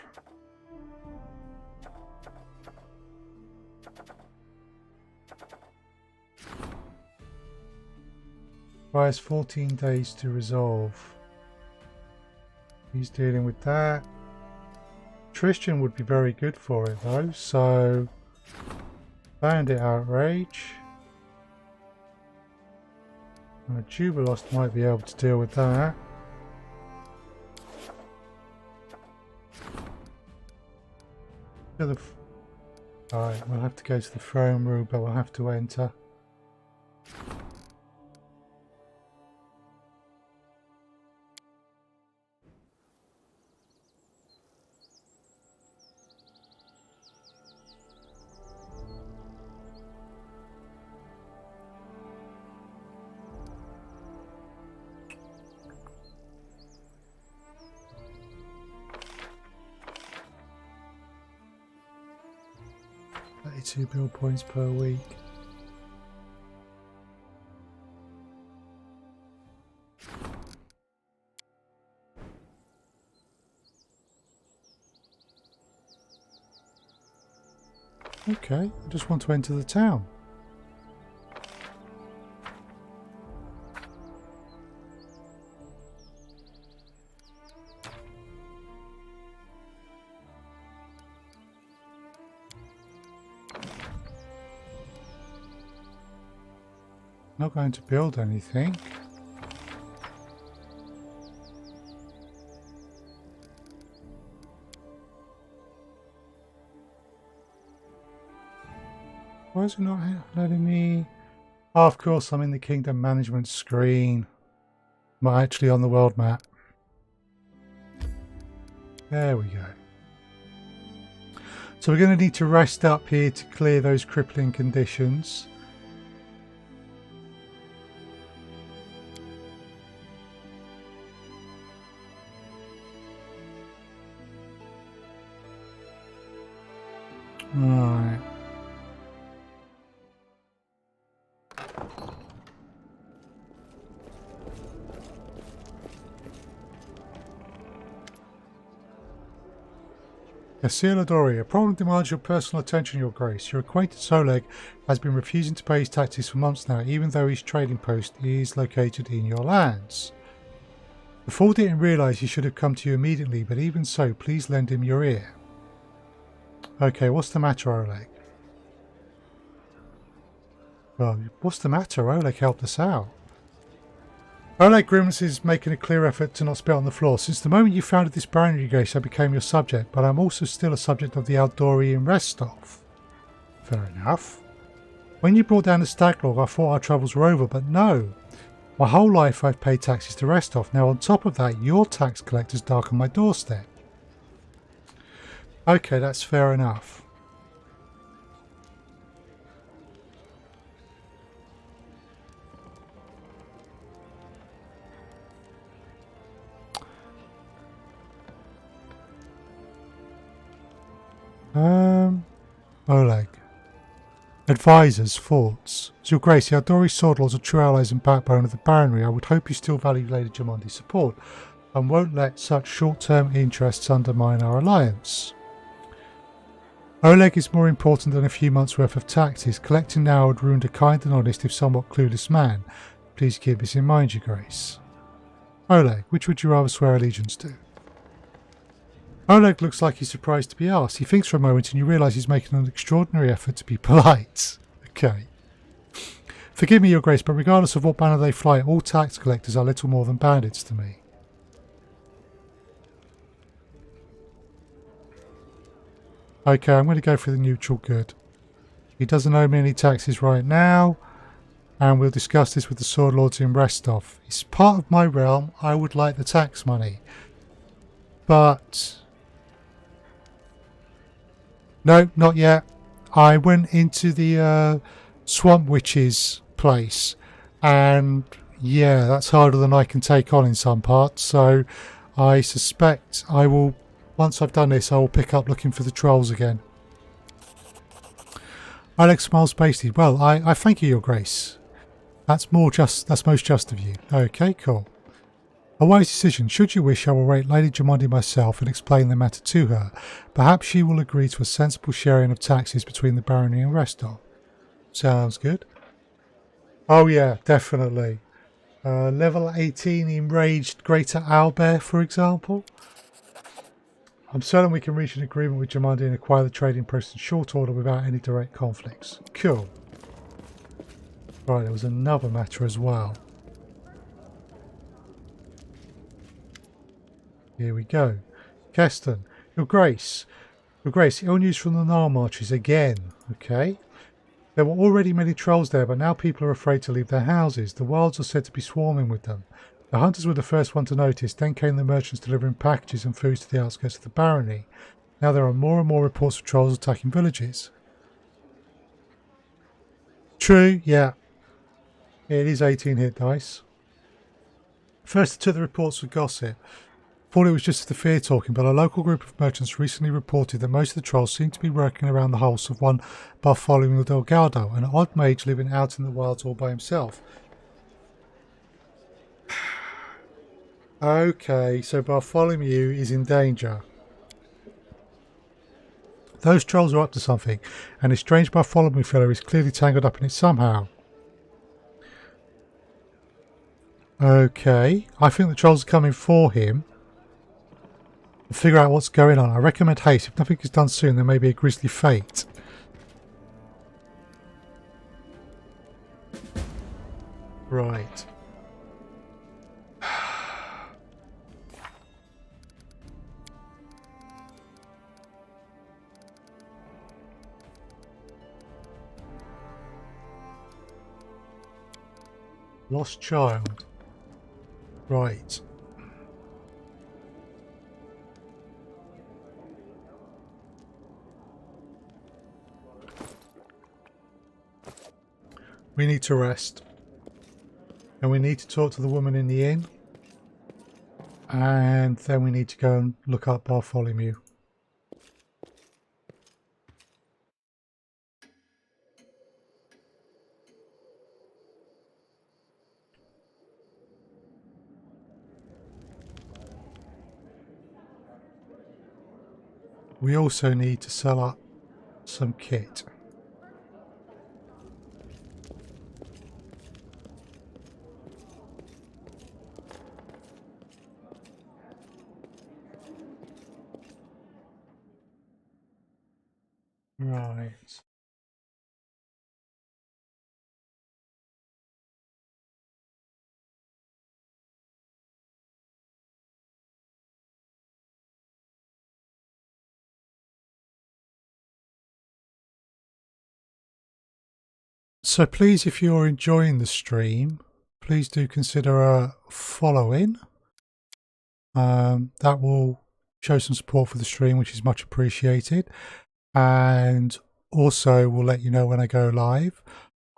Requires 14 days to resolve. He's dealing with that. Tristan would be very good for it though, so Bandit Outrage. Jubilost might be able to deal with that. Alright, we'll have to go to the throne room, but we'll have to enter. Two build points per week. Okay, I just want to enter the town. Not going to build anything. Why is it not letting me? Oh, of course, I'm in the kingdom management screen. I'm not actually on the world map. There we go. So we're going to need to rest up here to clear those crippling conditions. Right. Adoria, a problem demands your personal attention, Your Grace. Your acquaintance Oleg has been refusing to pay his taxes for months now, even though his trading post is located in your lands. The fool didn't realise he should have come to you immediately, but even so, please lend him your ear. Okay, what's the matter, Oleg? Well, what's the matter? Oleg helped us out. Oleg grimaces, making a clear effort to not spit on the floor. Since the moment you founded this barony, Grace, I became your subject, but I'm also still a subject of the Aldori in Restov. Fair enough. When you brought down the stag log, I thought our troubles were over, but no. My whole life I've paid taxes to Restov. Now on top of that, your tax collectors darken my doorstep. Okay, that's fair enough. Oleg. Advisors, thoughts. As Your Grace, the Aldori sword lords are true allies and backbone of the barony. I would hope you still value Lady Jamondi's support and won't let such short-term interests undermine our alliance. Oleg is more important than a few months' worth of taxes. Collecting now would ruin a kind and honest, if somewhat clueless man. Please keep this in mind, Your Grace. Oleg, which would you rather swear allegiance to? Oleg looks like he's surprised to be asked. He thinks for a moment and you realise he's making an extraordinary effort to be polite. Okay. Forgive me, Your Grace, but regardless of what banner they fly, all tax collectors are little more than bandits to me. Okay, I'm going to go for the neutral good. He doesn't owe me any taxes right now, and we'll discuss this with the sword lords in Restov. It's part of my realm. I would like the tax money. But No, not yet. I went into the Swamp Witch's place, and yeah, that's harder than I can take on in some parts. So I suspect I will, once I've done this, I will pick up looking for the trolls again. Alex smiles spacey. Well, I thank you, Your Grace. That's most just of you. Okay, cool. A wise decision. Should you wish, I will rate Lady Jamandi myself and explain the matter to her. Perhaps she will agree to a sensible sharing of taxes between the barony and Restov. Sounds good. Oh yeah, definitely. Level 18 Enraged Greater Owlbear, for example. I'm certain we can reach an agreement with Jamandi and acquire the trading post in short order without any direct conflicts. Cool. Right, there was another matter as well. Here we go. Keston, Your Grace, ill news from the Nile Marches again. Okay. There were already many trolls there, but now people are afraid to leave their houses. The wilds are said to be swarming with them. The hunters were the first one to notice, then came the merchants delivering packages and foods to the outskirts of the barony. Now there are more and more reports of trolls attacking villages. True, yeah. It is 18 hit dice. First I took the reports for gossip. Thought it was just the fear talking, but a local group of merchants recently reported that most of the trolls seem to be working around the house of one Bartholomew Delgado, an odd mage living out in the wilds all by himself. Okay, so Bartholomew is in danger. Those trolls are up to something, and this strange Bartholomew fellow is clearly tangled up in it somehow. Okay, I think the trolls are coming for him. Figure out what's going on. I recommend haste. If nothing is done soon, there may be a grisly fate. Right. Lost child. Right. We need to rest. And we need to talk to the woman in the inn. And then we need to go and look up Bartholomew. We also need to sell up some kit. Right. So please, if you're enjoying the stream, please do consider following. That will show some support for the stream, which is much appreciated. And also will let you know when I go live.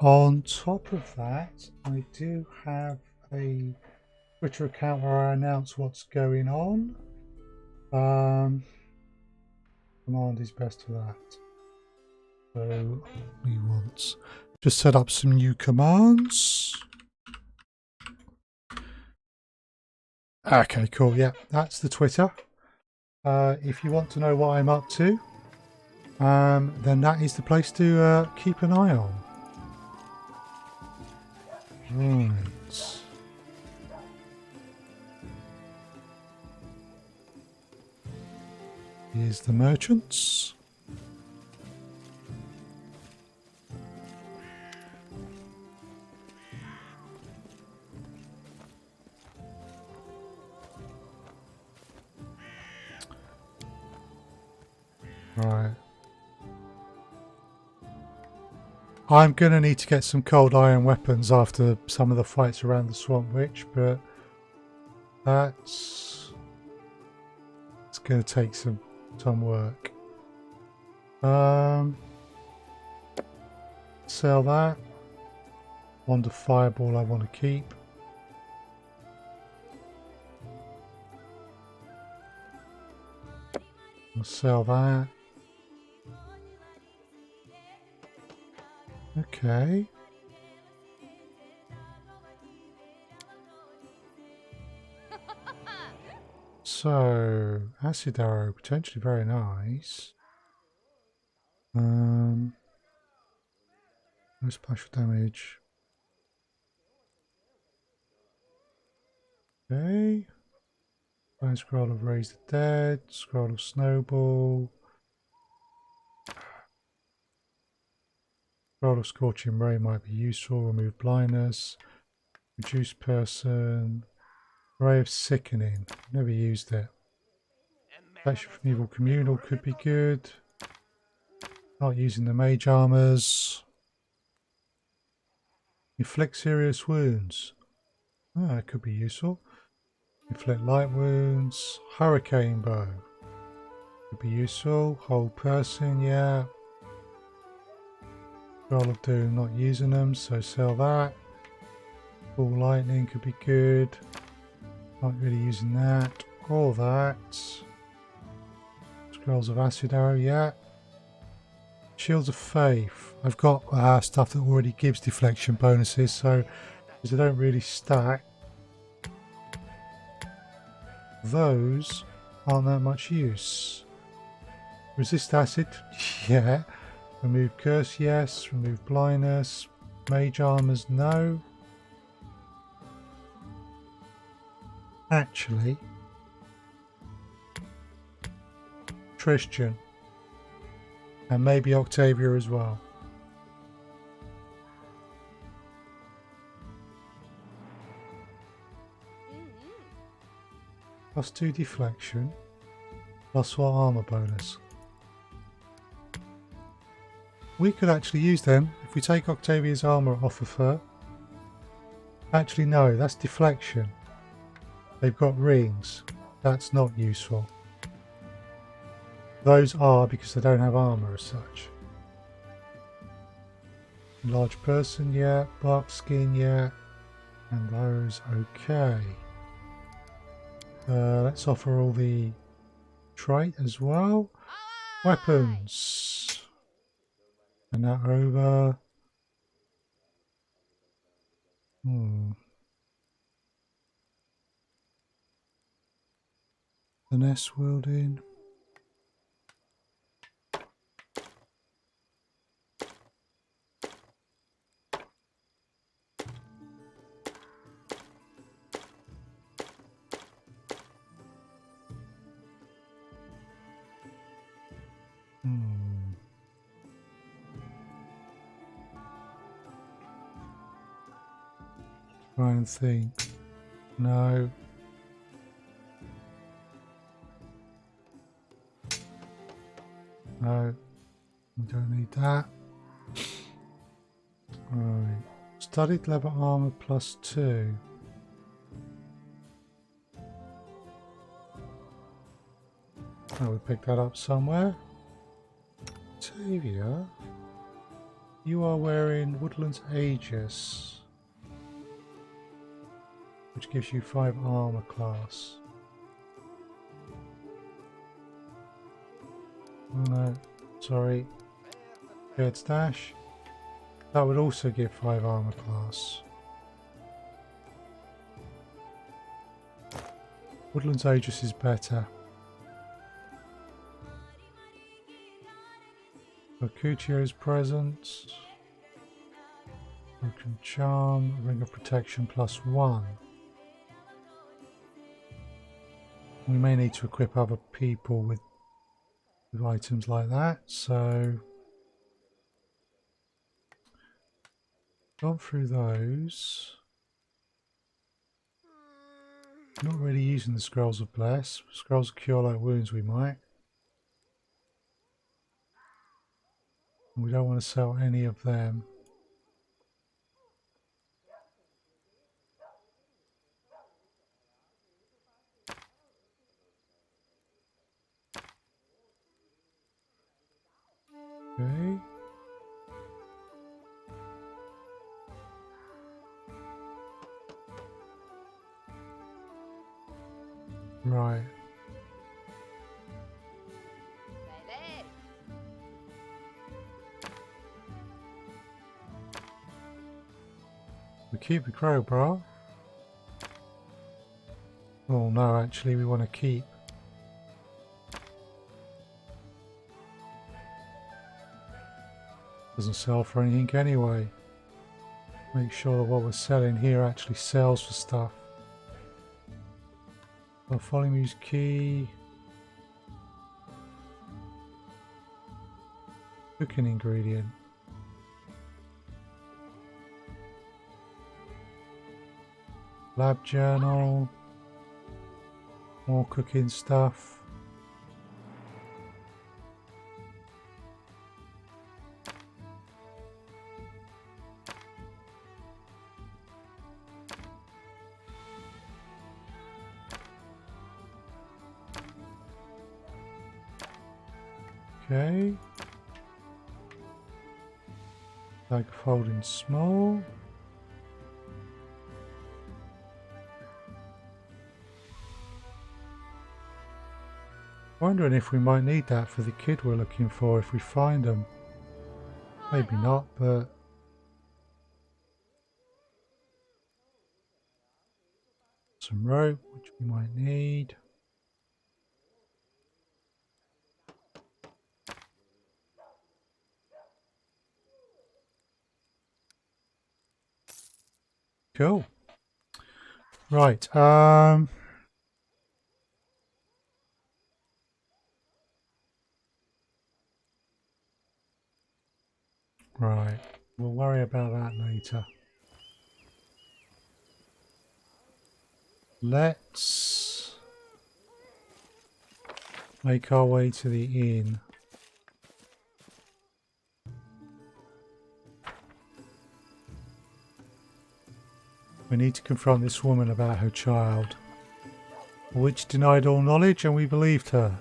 On top of that, I do have a Twitter account where I announce what's going on. Command is best for that. So we want just set up some new commands. Okay, cool. Yeah, that's the Twitter. If you want to know what I'm up to, then that is the place to keep an eye on. Right. Here's the merchants. Right. I'm going to need to get some cold iron weapons after some of the fights around the Swamp Witch, but it's going to take some work. Sell that. Wand of Fireball I want to keep. I'll sell that. Okay. So, Acid Arrow, potentially very nice. No special damage. Okay. Bone Scroll of Raise the Dead. Scroll of Snowball. Scroll of Scorching Ray might be useful. Remove Blindness. Reduce Person. Ray of Sickening. Never used it. Protection from Evil Communal could be good. Not using the Mage Armors. Inflict Serious Wounds. Ah, that could be useful. Inflict Light Wounds. Hurricane Bow. Could be useful. Hold Person, yeah. Scroll of Doom, not using them, so sell that. Ball Lightning could be good. Not really using that. All that. Scrolls of Acid Arrow, yeah. Shields of Faith. I've got stuff that already gives deflection bonuses, so because they don't really stack, those aren't that much use. Resist Acid, yeah. Remove Curse, yes. Remove Blindness. Mage Armors, no. Actually, Tristan. And maybe Octavia as well. +2 deflection. +1 armor bonus. We could actually use them if we take Octavia's armor off of her. Actually, no, that's deflection. They've got rings. That's not useful. Those are because they don't have armor as such. Large Person, yeah. Bark Skin, yeah. And those, okay. Let's offer all the trait as well. Weapons. And that over. Finesse wielding. Try and think. No. No. We don't need that. Right. Studied leather armor +2. Oh, we picked that up somewhere. Octavia, you are wearing Woodland's Aegis, which gives you 5 armor class. Oh no, sorry. Third stash. That would also give 5 armor class. Woodland's Aegis is better. Mercutio's present. Broken Charm, Ring of Protection +1. We may need to equip other people with items like that, so gone through those. Not really using the Scrolls of Bless. Scrolls of Cure Light Wounds we might. We don't want to sell any of them. Okay. Right. We keep the crowbar. Oh no, actually we want to keep. Doesn't sell for anything anyway. Make sure that what we're selling here actually sells for stuff. Bartholomew's key. Cooking ingredient. Lab journal. More cooking stuff. Okay. Bag folding small. Wondering if we might need that for the kid we're looking for if we find them. Maybe not, but some rope, which we might need. Cool. Right. Right. We'll worry about that later. Let's make our way to the inn. We need to confront this woman about her child, which denied all knowledge, and we believed her.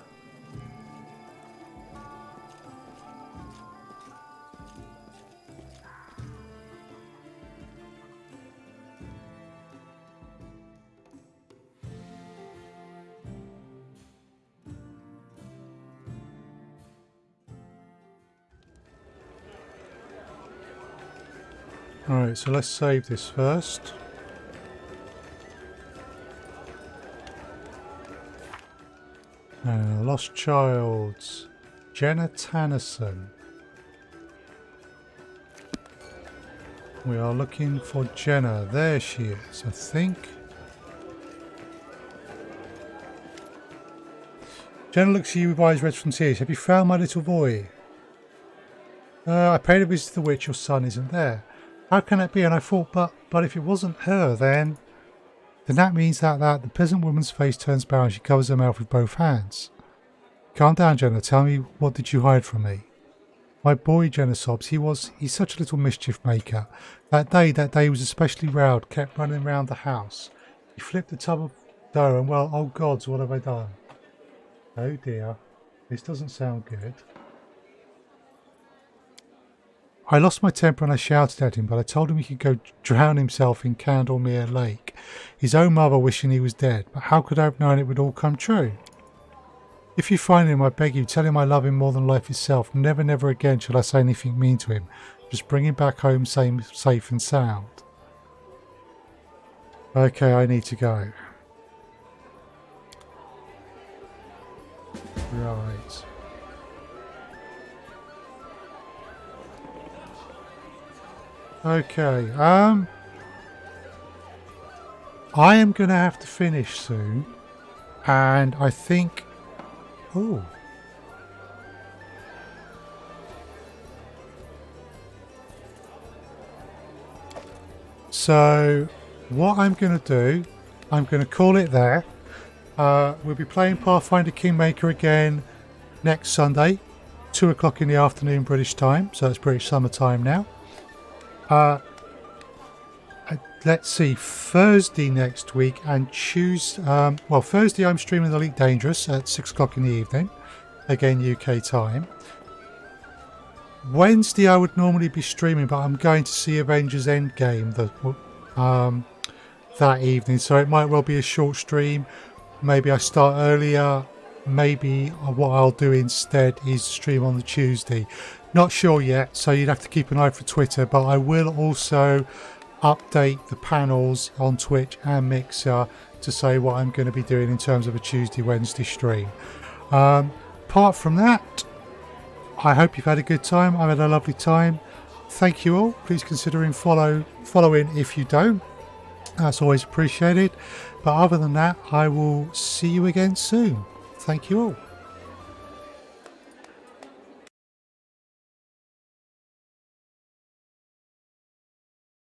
Alright, so let's save this first. Lost Childs. Jenna Tannerson. We are looking for Jenna. There she is, I think. Jenna looks at you with eyes red from tears. Have you found my little boy? I paid a visit to the witch. Your son isn't there. How can that be? And I thought, but if it wasn't her, then that means that the peasant woman's face turns brown and she covers her mouth with both hands. Calm down, Jenna. Tell me, what did you hide from me? My boy, Jenna sobs. He's such a little mischief maker. That day was especially loud, kept running around the house. He flipped a tub of dough and, well, oh gods, what have I done? Oh dear. This doesn't sound good. I lost my temper and I shouted at him, but I told him he could go drown himself in Candlemere Lake. His own mother wishing he was dead, but how could I have known it would all come true? If you find him, I beg you, tell him I love him more than life itself. Never, never again shall I say anything mean to him. Just bring him back home safe and sound. Okay, I need to go. Right. Okay, I am going to have to finish soon, and I think, oh, so what I'm going to do, I'm going to call it there. We'll be playing Pathfinder Kingmaker again next Sunday, 2 o'clock in the afternoon British time, so it's British summer time now. Let's see, Thursday next week and Tuesday, well, Thursday I'm streaming The Elite Dangerous at 6 o'clock in the evening, again UK time. Wednesday I would normally be streaming, but I'm going to see Avengers Endgame that evening, so it might well be a short stream. Maybe I start earlier. Maybe what I'll do instead is stream on the Tuesday. Not sure yet, so you'd have to keep an eye for Twitter, but I will also update the panels on Twitch and Mixer to say what I'm going to be doing in terms of a Tuesday, Wednesday stream. Apart from that, I hope you've had a good time. I've had a lovely time. Thank you all. Please consider following if you don't. That's always appreciated. But other than that, I will see you again soon. Thank you all.